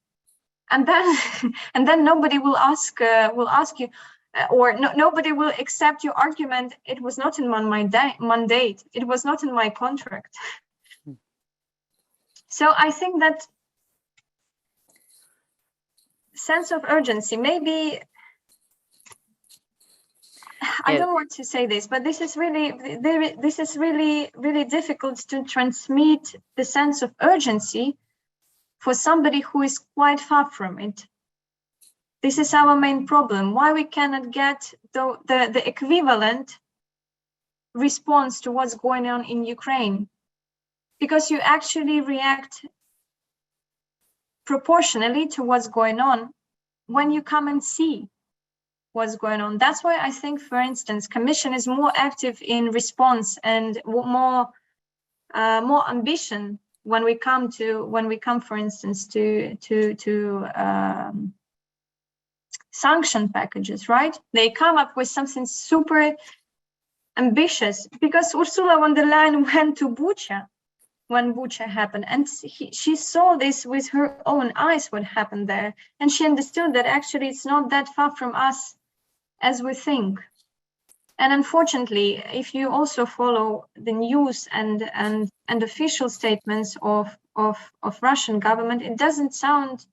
and then nobody will ask you, or nobody will accept your argument. It was not in my mandate. It was not in my contract. So I think that sense of urgency, maybe, I don't want to say this, but this is really difficult to transmit the sense of urgency for somebody who is quite far from it. This is our main problem, why we cannot get the equivalent response to what's going on in Ukraine, because you actually react proportionally to what's going on when you come and see what's going on. That's why I think, for instance, Commission is more active in response and more ambition when we come, for instance, to sanction packages, right? They come up with something super ambitious, because Ursula von der Leyen went to Bucha when Bucha happened, and she saw this with her own eyes, what happened there, and she understood that actually it's not that far from us as we think. And unfortunately, if you also follow the news and official statements of Russian government, it doesn't sound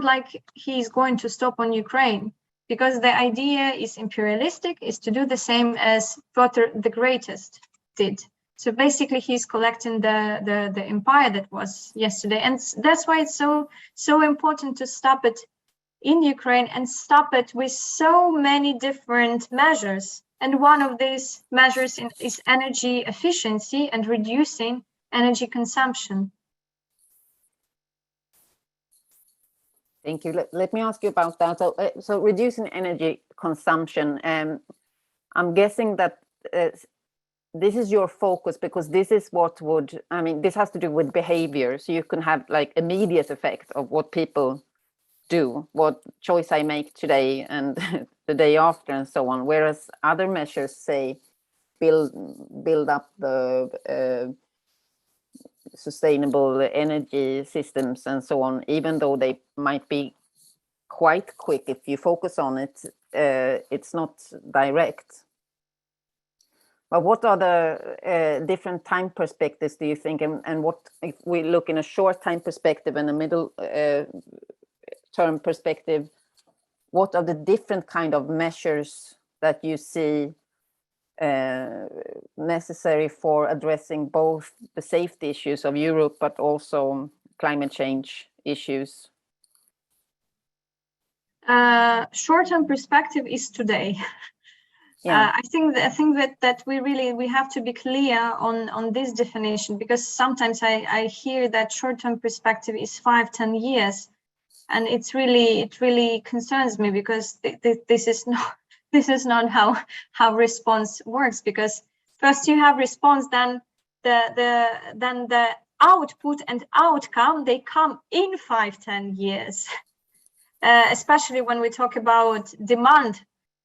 like he's going to stop on Ukraine, because the idea is imperialistic, is to do the same as Piotr the Greatest did. So basically, he's collecting the empire that was yesterday, and that's why it's so important to stop it in Ukraine, and stop it with so many different measures. And one of these measures is energy efficiency and reducing energy consumption. Thank you. Let me ask you about that. So reducing energy consumption, I'm guessing that this is your focus, because this is what would, I mean, this has to do with behavior. So you can have like immediate effect of what people do, what choice I make today and the day after and so on. Whereas other measures say build up the sustainable energy systems and so on, even though they might be quite quick. If you focus on it, it's not direct. But what are the different time perspectives, do you think? And what, if we look in a short time perspective and a middle term perspective, what are the different kind of measures that you see necessary for addressing both the safety issues of Europe, but also climate change issues? Short-term perspective is today. Yeah. I think that we have to be clear on this definition, because sometimes I hear that short-term perspective is 5-10 years, and it really concerns me, because this is not how response works. Because first you have response, then the output and outcome, they come in 5-10 years. Especially when we talk about demand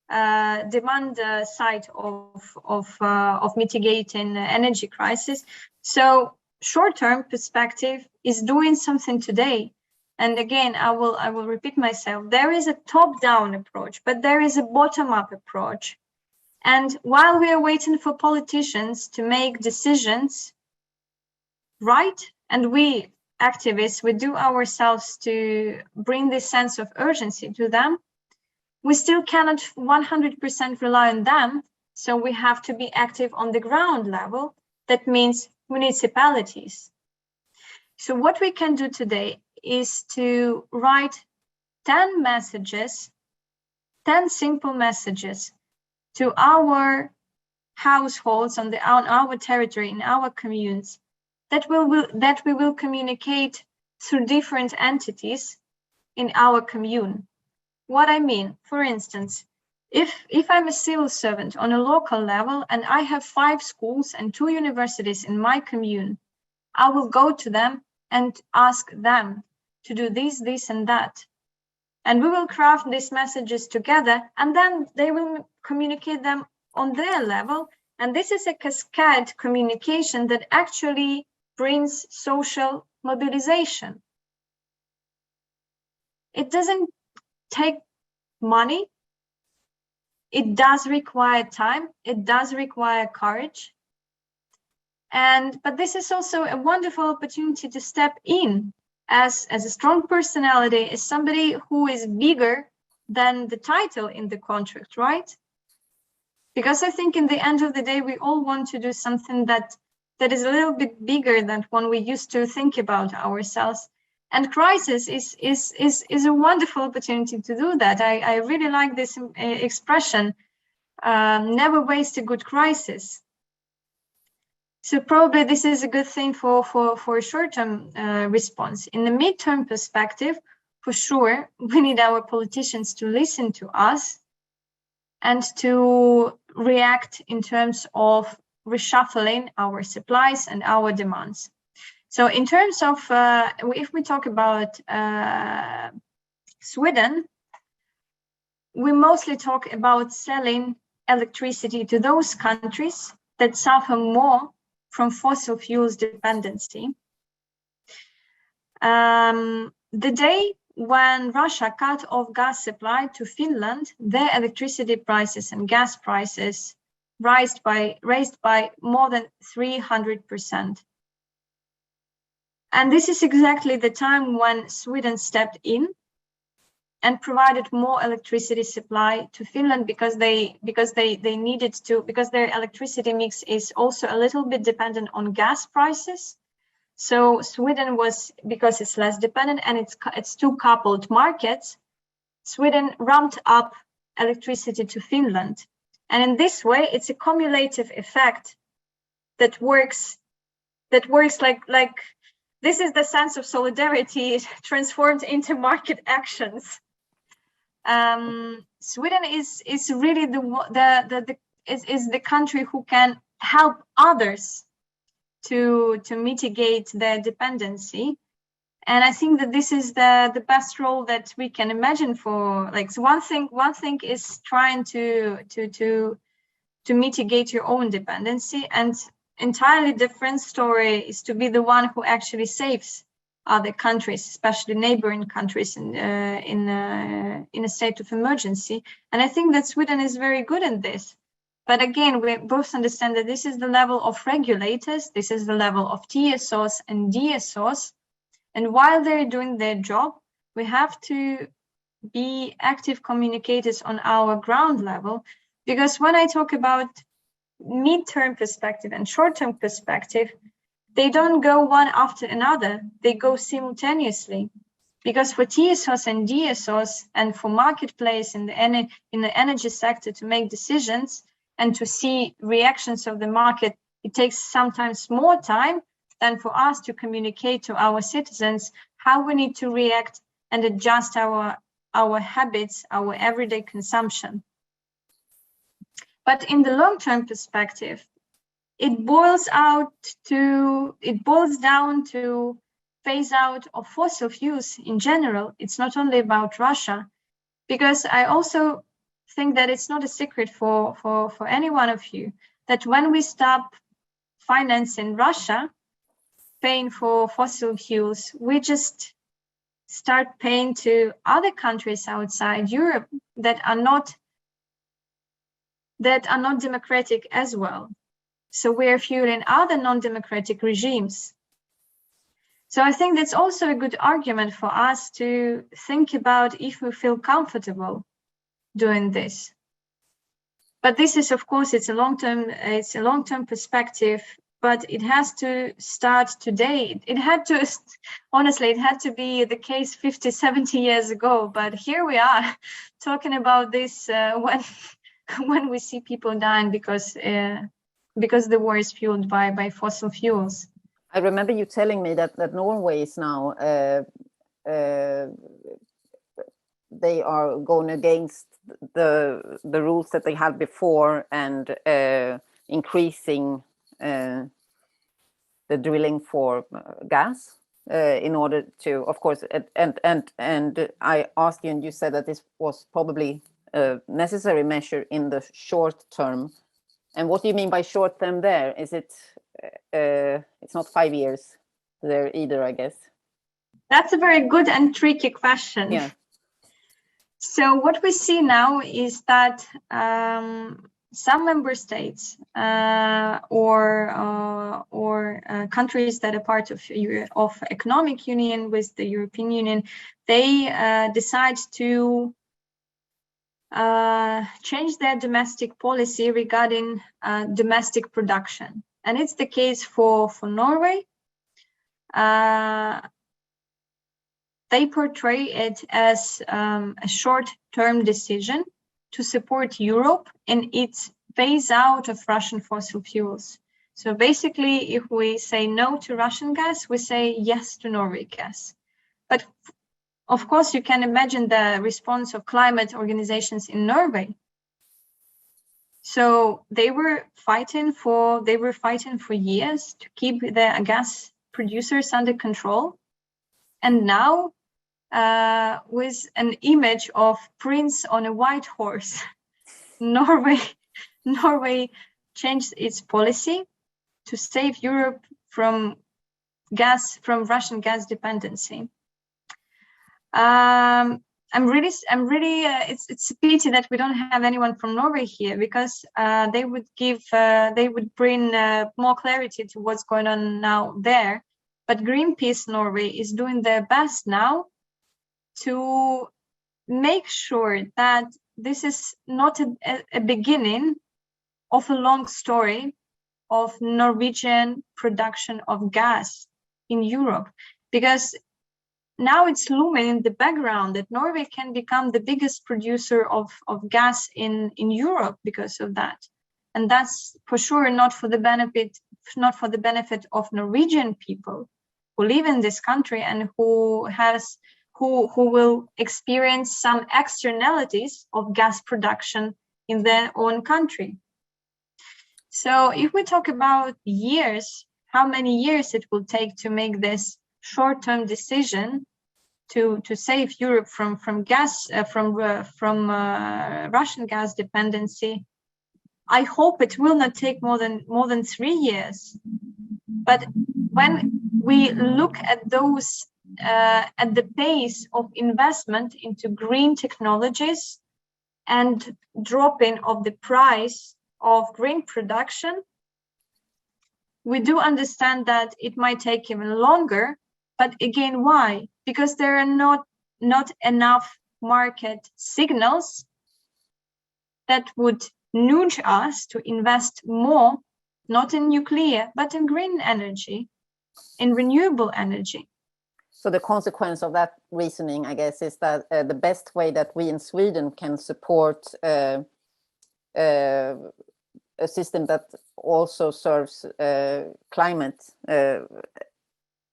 side of mitigating energy crisis. So short-term perspective is doing something today. And again, I will repeat myself. There is a top-down approach, but there is a bottom-up approach. And while we are waiting for politicians to make decisions, right? And we activists, we do ourselves to bring this sense of urgency to them, we still cannot 100% rely on them. So we have to be active on the ground level. That means municipalities. So what we can do today is to write 10 messages, 10 simple messages to our households on our territory, in our communes, that we will communicate through different entities in our commune. What I mean, for instance, if I'm a civil servant on a local level and I have 5 schools and 2 universities in my commune, I will go to them and ask them to do this and that. And we will craft these messages together, and then they will communicate them on their level. And this is a cascade communication that actually brings social mobilization. It doesn't take money. It does require time. It does require courage. But this is also a wonderful opportunity to step in as a strong personality, as somebody who is bigger than the title in the contract, right? Because I think in the end of the day, we all want to do something that is a little bit bigger than when we used to think about ourselves. And crisis is a wonderful opportunity to do that. I really like this expression, never waste a good crisis. So probably this is a good thing for a short-term response. In the mid-term perspective, for sure, we need our politicians to listen to us and to react in terms of reshuffling our supplies and our demands. So in terms of, if we talk about Sweden, we mostly talk about selling electricity to those countries that suffer more from fossil fuels dependency. The day when Russia cut off gas supply to Finland, their electricity prices and gas prices raised by more than 300%. And this is exactly the time when Sweden stepped in and provided more electricity supply to Finland because they needed to, because their electricity mix is also a little bit dependent on gas prices. So Sweden was, because it's less dependent and it's two coupled markets, Sweden ramped up electricity to Finland. And in this way, it's a cumulative effect that works like this is the sense of solidarity transformed into market actions. Sweden is really the country who can help others to mitigate their dependency, and I think that this is the best role that we can imagine for. Like, so one thing is trying to mitigate your own dependency, and entirely different story is to be the one who actually saves other countries, especially neighboring countries, in a state of emergency. And I think that Sweden is very good in this. But again, we both understand that this is the level of regulators, this is the level of TSOs and DSOs. And while they're doing their job, we have to be active communicators on our ground level. Because when I talk about mid-term perspective and short-term perspective, they don't go one after another, they go simultaneously. Because for TSOs and DSOs and for marketplace in the energy sector to make decisions and to see reactions of the market, it takes sometimes more time than for us to communicate to our citizens how we need to react and adjust our habits, our everyday consumption. But in the long-term perspective, it boils down to phase out of fossil fuels in general. It's not only about Russia, because I also think that it's not a secret for any one of you that when we stop financing Russia, paying for fossil fuels, we just start paying to other countries outside Europe that are not democratic as well. So we're fueling other non-democratic regimes. So I think that's also a good argument for us to think about if we feel comfortable doing this. But this is, of course, it's a long-term perspective, but it has to start today. It had to be the case 50, 70 years ago, but here we are talking about this when we see people dying because the war is fueled by fossil fuels. I remember you telling me that Norway is now they are going against the rules that they had before and increasing the drilling for gas in order to, of course, and I asked you, and you said that this was probably a necessary measure in the short term. And what do you mean by short term there? Is it, it's not 5 years there either, I guess? That's a very good and tricky question. Yeah. So what we see now is that some member states or countries that are part of economic union with the European Union, they decide to change their domestic policy regarding domestic production. And it's the case for Norway. They portray it as a short-term decision to support Europe in its phase out of Russian fossil fuels. So basically, if we say no to Russian gas, we say yes to Norway gas. But of course, you can imagine the response of climate organizations in Norway. So they were fighting for years to keep the gas producers under control. And now, with an image of Prince on a white horse, Norway changed its policy to save Europe from Russian gas dependency. I'm really. It's a pity that we don't have anyone from Norway here, because they would bring more clarity to what's going on now there. But Greenpeace Norway is doing their best now to make sure that this is not a beginning of a long story of Norwegian production of gas in Europe, because now it's looming in the background that Norway can become the biggest producer of gas in Europe because of that. And that's for sure not for the benefit of Norwegian people who live in this country and who will experience some externalities of gas production in their own country. So if we talk about years, how many years it will take to make this short-term decision to save Europe from Russian gas dependency, I hope it will not take more than 3 years. But when we look at those at the pace of investment into green technologies and dropping of the price of green production, we do understand that it might take even longer. But again, why? Because there are not enough market signals that would nudge us to invest more, not in nuclear, but in green energy, in renewable energy. So the consequence of that reasoning, I guess, is that the best way that we in Sweden can support a system that also serves climate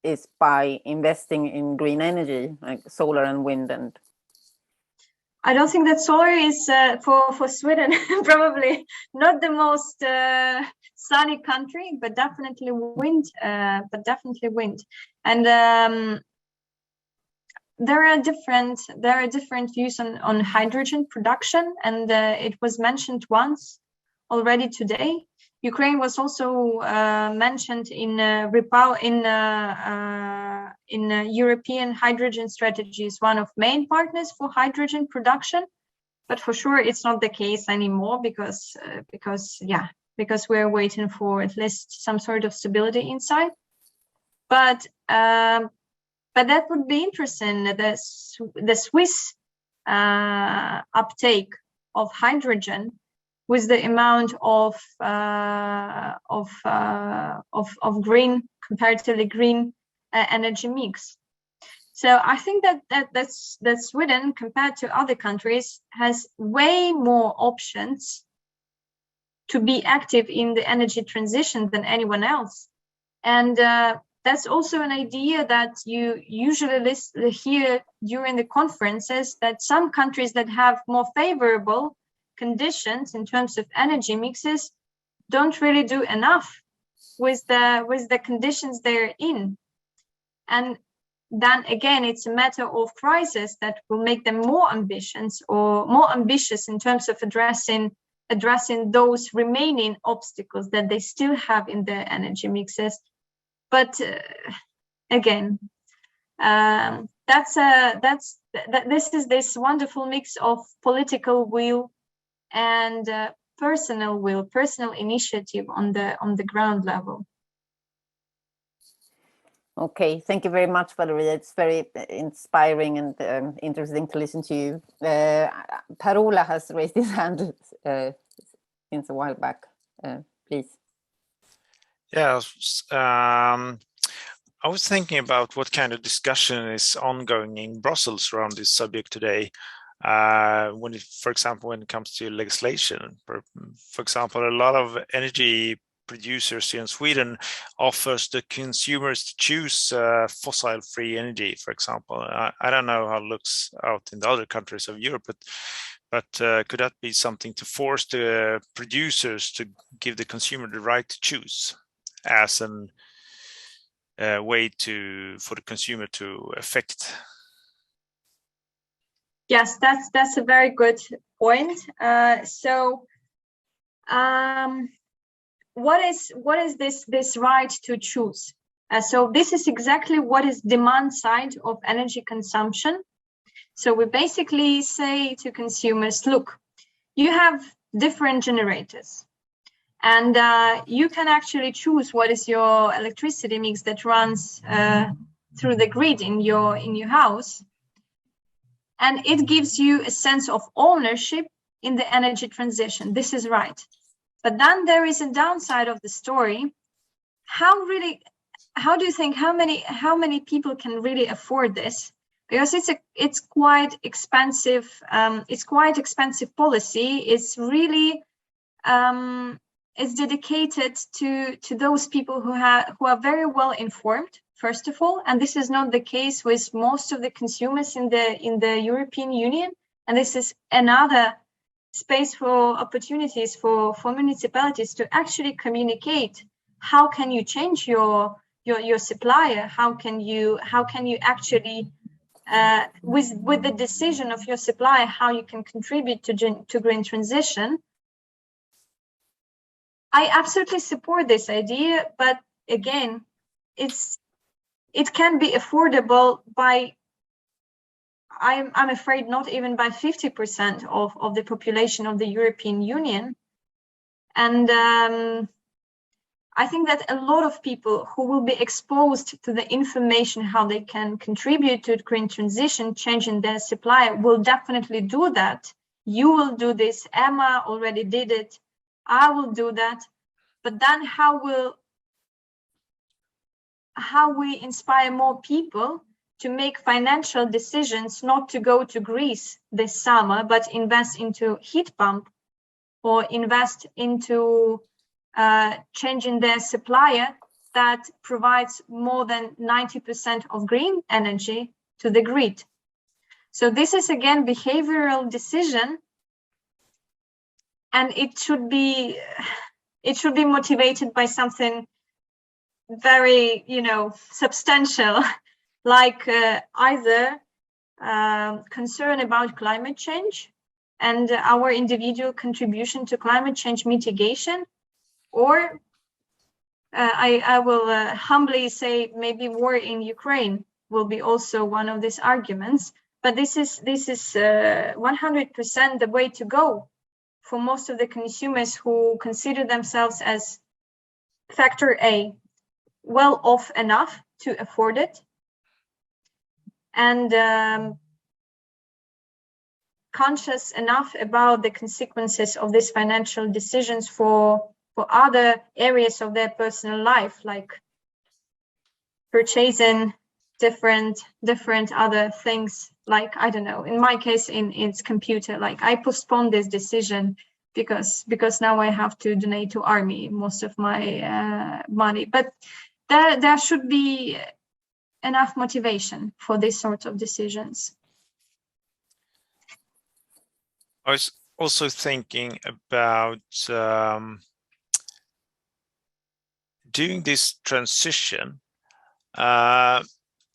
is by investing in green energy, like solar and wind. And I don't think that solar is for Sweden probably not the most sunny country, but definitely wind. And there are different views on hydrogen production, and it was mentioned once already today. Ukraine was also mentioned in European hydrogen strategy as one of main partners for hydrogen production, but for sure it's not the case anymore because we're waiting for at least some sort of stability inside. But that would be interesting. The Swiss uptake of hydrogen with the amount of green, comparatively green energy mix. So I think that Sweden, compared to other countries, has way more options to be active in the energy transition than anyone else. And that's also an idea that you usually hear during the conferences, that some countries that have more favorable conditions in terms of energy mixes don't really do enough with the conditions they're in. And then again, it's a matter of crisis that will make them more ambitious in terms of addressing those remaining obstacles that they still have in their energy mixes. But again, this is this wonderful mix of political will and personal will, personal initiative on the ground level. Okay, thank you very much, Valeriya. It's very inspiring and interesting to listen to you. Per-Ola has raised his hand since a while back. Please. Yeah, I was thinking about what kind of discussion is ongoing in Brussels around this subject today. For example, when it comes to legislation, for example, a lot of energy producers here in Sweden offers the consumers to choose fossil-free energy, for example. I don't know how it looks out in the other countries of Europe, but could that be something to force the producers to give the consumer the right to choose as a way for the consumer to affect? Yes, that's a very good point. What is this right to choose? So this is exactly what is demand side of energy consumption. So we basically say to consumers, look, you have different generators, and you can actually choose what is your electricity mix that runs through the grid in your house. And it gives you a sense of ownership in the energy transition. This is right. But then there is a downside of the story. How do you think how many people can really afford this? Because it's quite expensive. It's quite expensive policy. It's really it's dedicated to those people who are very well informed, first of all, and this is not the case with most of the consumers in the European Union. And this is another space for opportunities for municipalities to actually communicate. How can you change your supplier? How can you actually with the decision of your supplier, how you can contribute to green transition? I absolutely support this idea, but again, it can be affordable by, I'm afraid, not even by 50% of the population of the European Union. And I think that a lot of people who will be exposed to the information how they can contribute to green transition, changing their supplier, will definitely do that. You will do this. Emma already did it. I will do that. But then how we inspire more people to make financial decisions, not to go to Greece this summer, but invest into heat pump or invest into changing their supplier that provides more than 90% of green energy to the grid. So this is again behavioral decision, and it should be motivated by something very, substantial, like either concern about climate change and our individual contribution to climate change mitigation, or I will humbly say maybe war in Ukraine will be also one of these arguments. But this is 100% the way to go for most of the consumers who consider themselves as factor A, well off enough to afford it, and conscious enough about the consequences of these financial decisions for other areas of their personal life, like purchasing different other things, like, I don't know, in my case, in its computer, like I postponed this decision because now I have to donate to army most of my money. But there should be enough motivation for this sort of decisions. I was also thinking about doing this transition.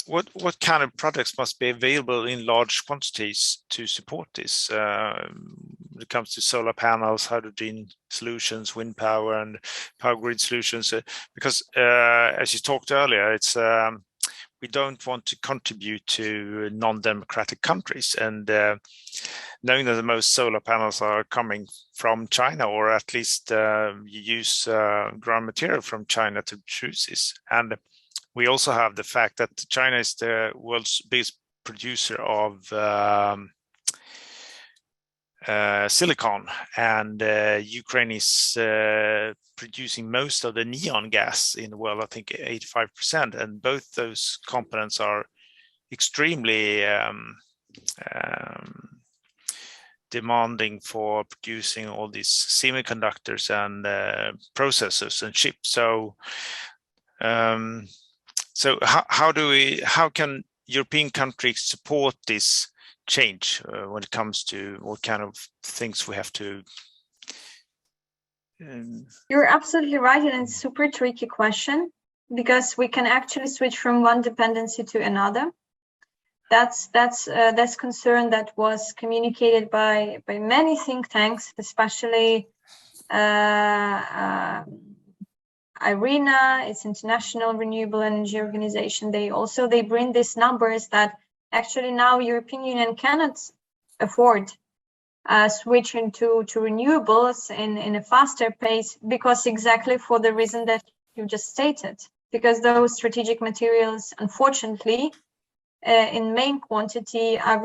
What kind of products must be available in large quantities to support this? When it comes to solar panels, hydrogen solutions, wind power, and power grid solutions, because as you talked earlier, it's we don't want to contribute to non-democratic countries, and knowing that the most solar panels are coming from China, or at least you use ground material from China to produce this. And we also have the fact that China is the world's biggest producer of silicon, and Ukraine is producing most of the neon gas in the world, I think 85%, and both those components are extremely demanding for producing all these semiconductors and processors and chips. So how can European countries support this change when it comes to what kind of things we have to? You're absolutely right, and it's a super tricky question, because we can actually switch from one dependency to another. That's concern that was communicated by many think tanks, especially IRENA, it's International Renewable Energy Organization. They bring these numbers that Actually, now European Union cannot afford switching to renewables in a faster pace, because exactly for the reason that you just stated, because those strategic materials, unfortunately, in main quantity are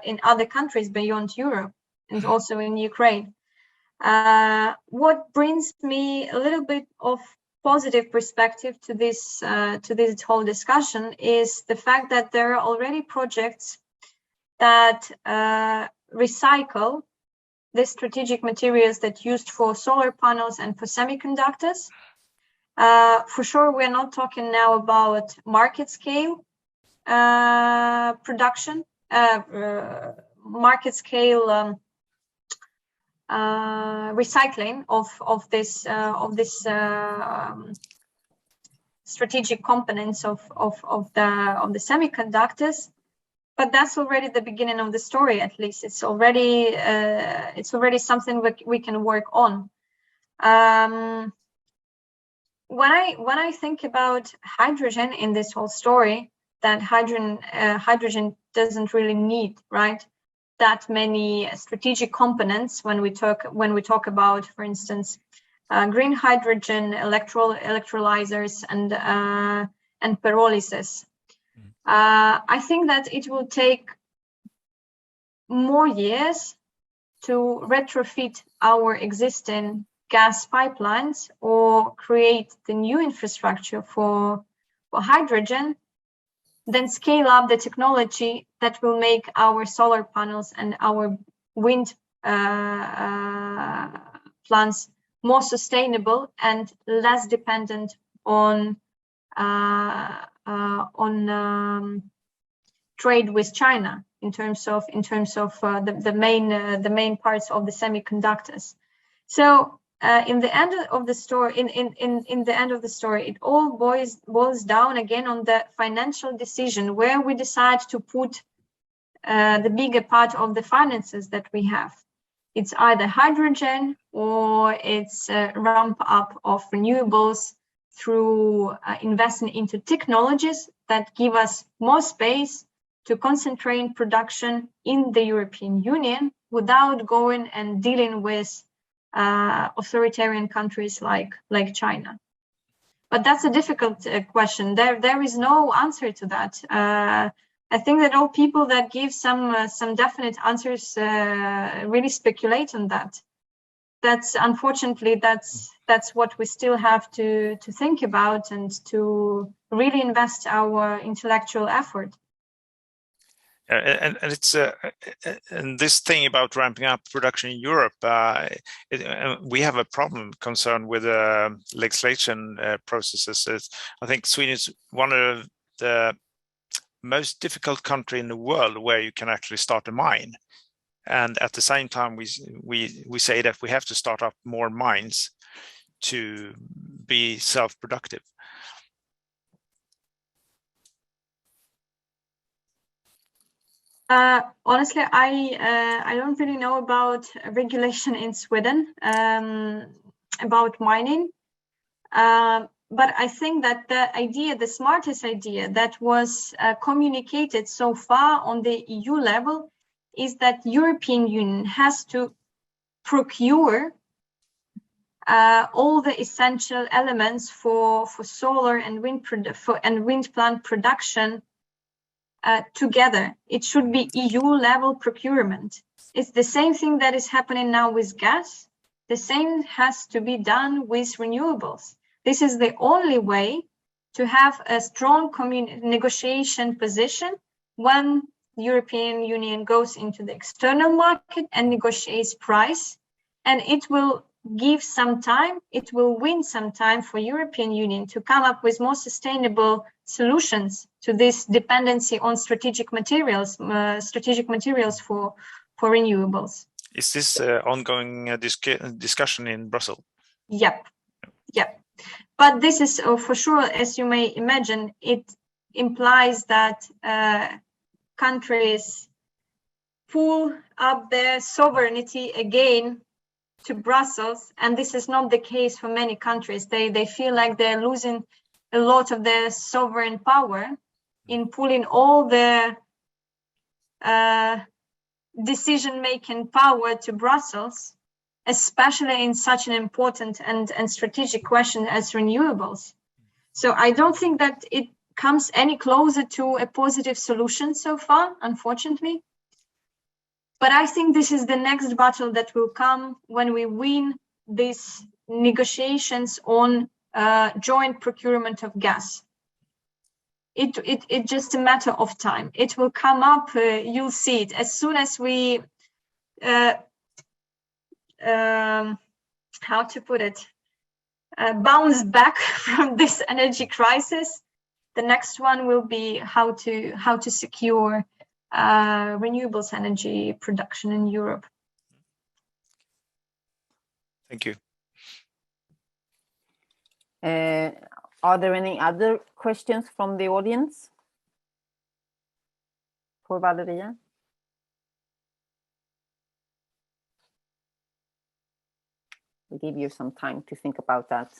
in other countries beyond Europe and also in Ukraine. What brings me a little bit of positive perspective to this whole discussion is the fact that there are already projects that recycle the strategic materials that used for solar panels and for semiconductors. For sure, we're not talking now about market scale production, market scale recycling of this strategic components of the semiconductors, but that's already the beginning of the story. At least it's already something we can work on. When I think about hydrogen in this whole story, that hydrogen doesn't really need, right, that many strategic components when we talk about, for instance, green hydrogen, electrolyzers, and pyrolysis. I think that it will take more years to retrofit our existing gas pipelines or create the new infrastructure for hydrogen, then scale up the technology that will make our solar panels and our wind plants more sustainable and less dependent on trade with China in terms of the main parts of the semiconductors. So in the end of the story, in the end of the story, it all boils down again on the financial decision where we decide to put the bigger part of the finances that we have. It's either hydrogen or it's ramp up of renewables through investing into technologies that give us more space to concentrate production in the European Union without going and dealing with authoritarian countries like China. But that's a difficult question. There is no answer to that. I think that all people that give some definite answers really speculate on that. That's unfortunately that's what we still have to think about and to really invest our intellectual effort. And it's and this thing about ramping up production in Europe, we have a problem concerned with legislation processes. I think Sweden is one of the most difficult country in the world where you can actually start a mine, and at the same time we say that we have to start up more mines to be self-productive. Honestly, I don't really know about regulation in Sweden about mining, but I think that the smartest idea that was communicated so far on the EU level is that European Union has to procure all the essential elements for solar and wind plant production together. It should be EU level procurement. It's the same thing that is happening now with gas. The same has to be done with renewables. This is the only way to have a strong negotiation position when the European Union goes into the external market and negotiates price, and it will give some time, it will win some time for European Union to come up with more sustainable solutions to this dependency on strategic materials for renewables. Is this ongoing discussion in Brussels? Yep. But this is for sure, as you may imagine, it implies that countries pull up their sovereignty again to Brussels, and this is not the case for many countries. They feel like they're losing a lot of their sovereign power in pulling all the decision-making power to Brussels, especially in such an important and strategic question as renewables. So I don't think that it comes any closer to a positive solution so far, unfortunately. But I think this is the next battle that will come when we win these negotiations on joint procurement of gas. It's just a matter of time. It will come up, you'll see it. As soon as we, how to put it, bounce back from this energy crisis, the next one will be how to secure renewables energy production in Europe. Thank you. Are there any other questions from the audience for Valeriya? We'll give you some time to think about that.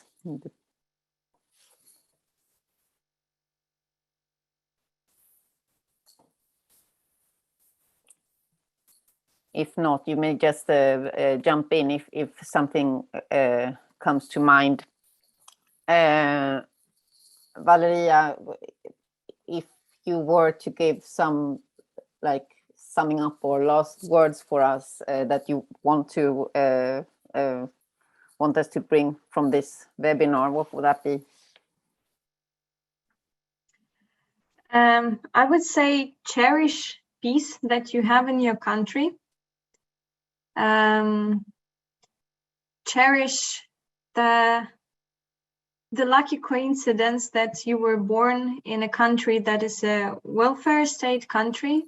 If not, you may just jump in if something comes to mind. Valeriya, if you were to give some summing up or last words for us that you want us to bring from this webinar, what would that be? I would say cherish peace that you have in your country. Cherish the lucky coincidence that you were born in a country that is a welfare state country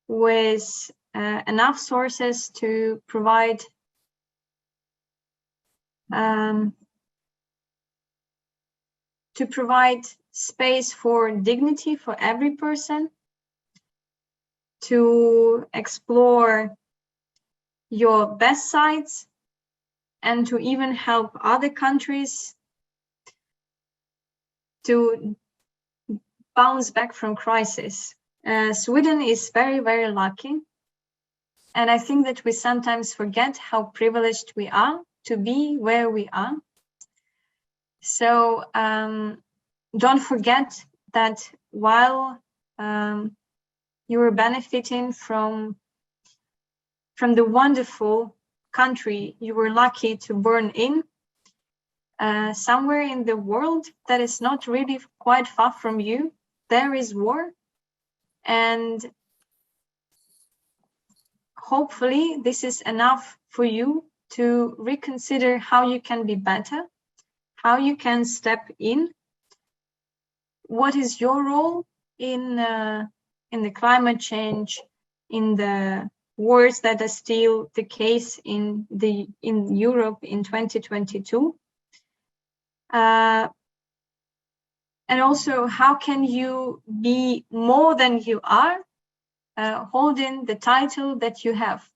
with enough sources to provide space for dignity for every person, to explore your best sides, and to even help other countries to bounce back from crisis. Sweden is very, very lucky. And I think that we sometimes forget how privileged we are to be where we are. So don't forget that while you are benefiting from the wonderful country you were lucky to born in, somewhere in the world that is not really quite far from you, there is war. And hopefully this is enough for you to reconsider how you can be better, how you can step in, what is your role in the climate change, in the wars that are still the case in Europe in 2022. And also, how can you be more than you are, holding the title that you have?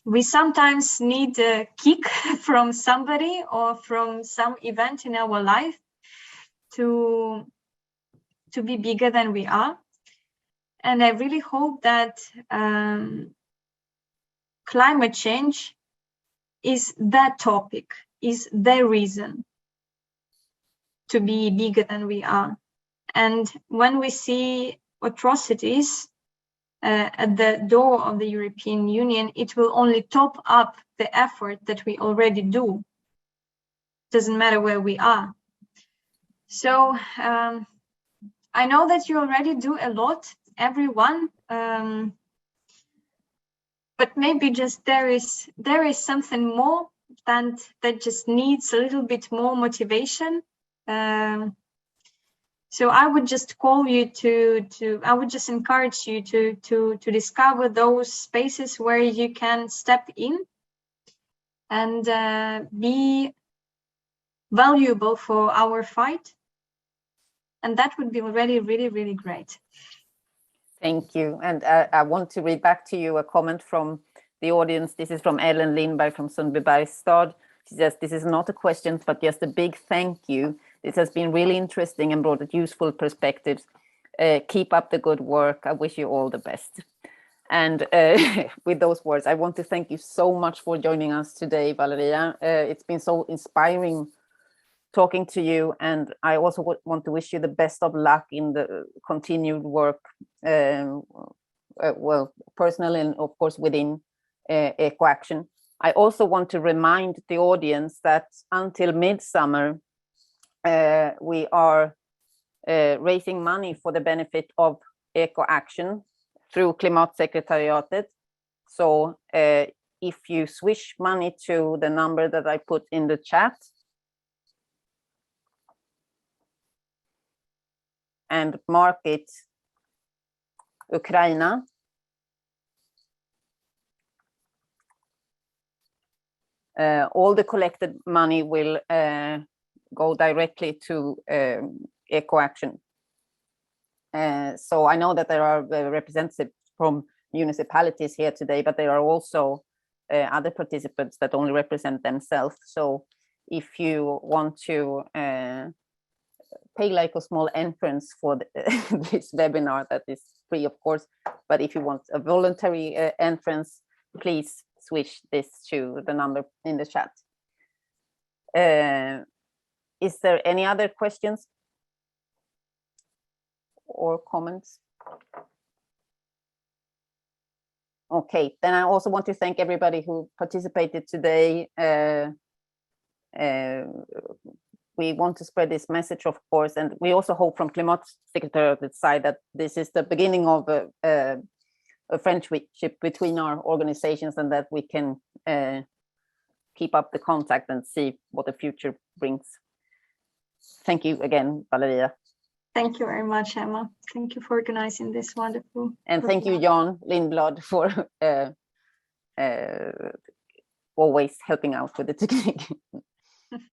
We sometimes need a kick from somebody or from some event in our life to be bigger than we are. And I really hope that climate change is that topic, is the reason to be bigger than we are. And when we see atrocities at the door of the European Union, it will only top up the effort that we already do. Doesn't matter where we are. So I know that you already do a lot, everyone, but maybe just there is something more that just needs a little bit more motivation. So I would just call you I would just encourage you to discover those spaces where you can step in and be valuable for our fight. And that would be already really, really great. Thank you. And I want to read back to you a comment from the audience. This is from Ellen Lindberg from Sundbybergs stad. She says, this is not a question, but just a big thank you. This has been really interesting and brought useful perspectives. Keep up the good work. I wish you all the best. And with those words, I want to thank you so much for joining us today, Valeriya. It's been so inspiring talking to you, and I also want to wish you the best of luck in the continued work, well, personally and of course within Ecoaction. I also want to remind the audience that until midsummer, we are raising money for the benefit of Ecoaction through Klimatsekretariatet. So if you swish money to the number that I put in the chat, and mark it Ukraine, all the collected money will go directly to Ecoaction. So I know that there are representatives from municipalities here today, but there are also other participants that only represent themselves. So if you want to pay like a small entrance for this webinar, that is free, of course, but if you want a voluntary entrance, please switch this to the number in the chat. Is there any other questions or comments? Okay, then I also want to thank everybody who participated today. We want to spread this message, of course, and we also hope from Klimatsekretariat's side that this is the beginning of a friendship between our organizations, and that we can keep up the contact and see what the future brings. Thank you again, Valeriya. Thank you very much, Emma. Thank you for organizing this wonderful. And thank you, Jan Lindblad, for always helping out with the technique.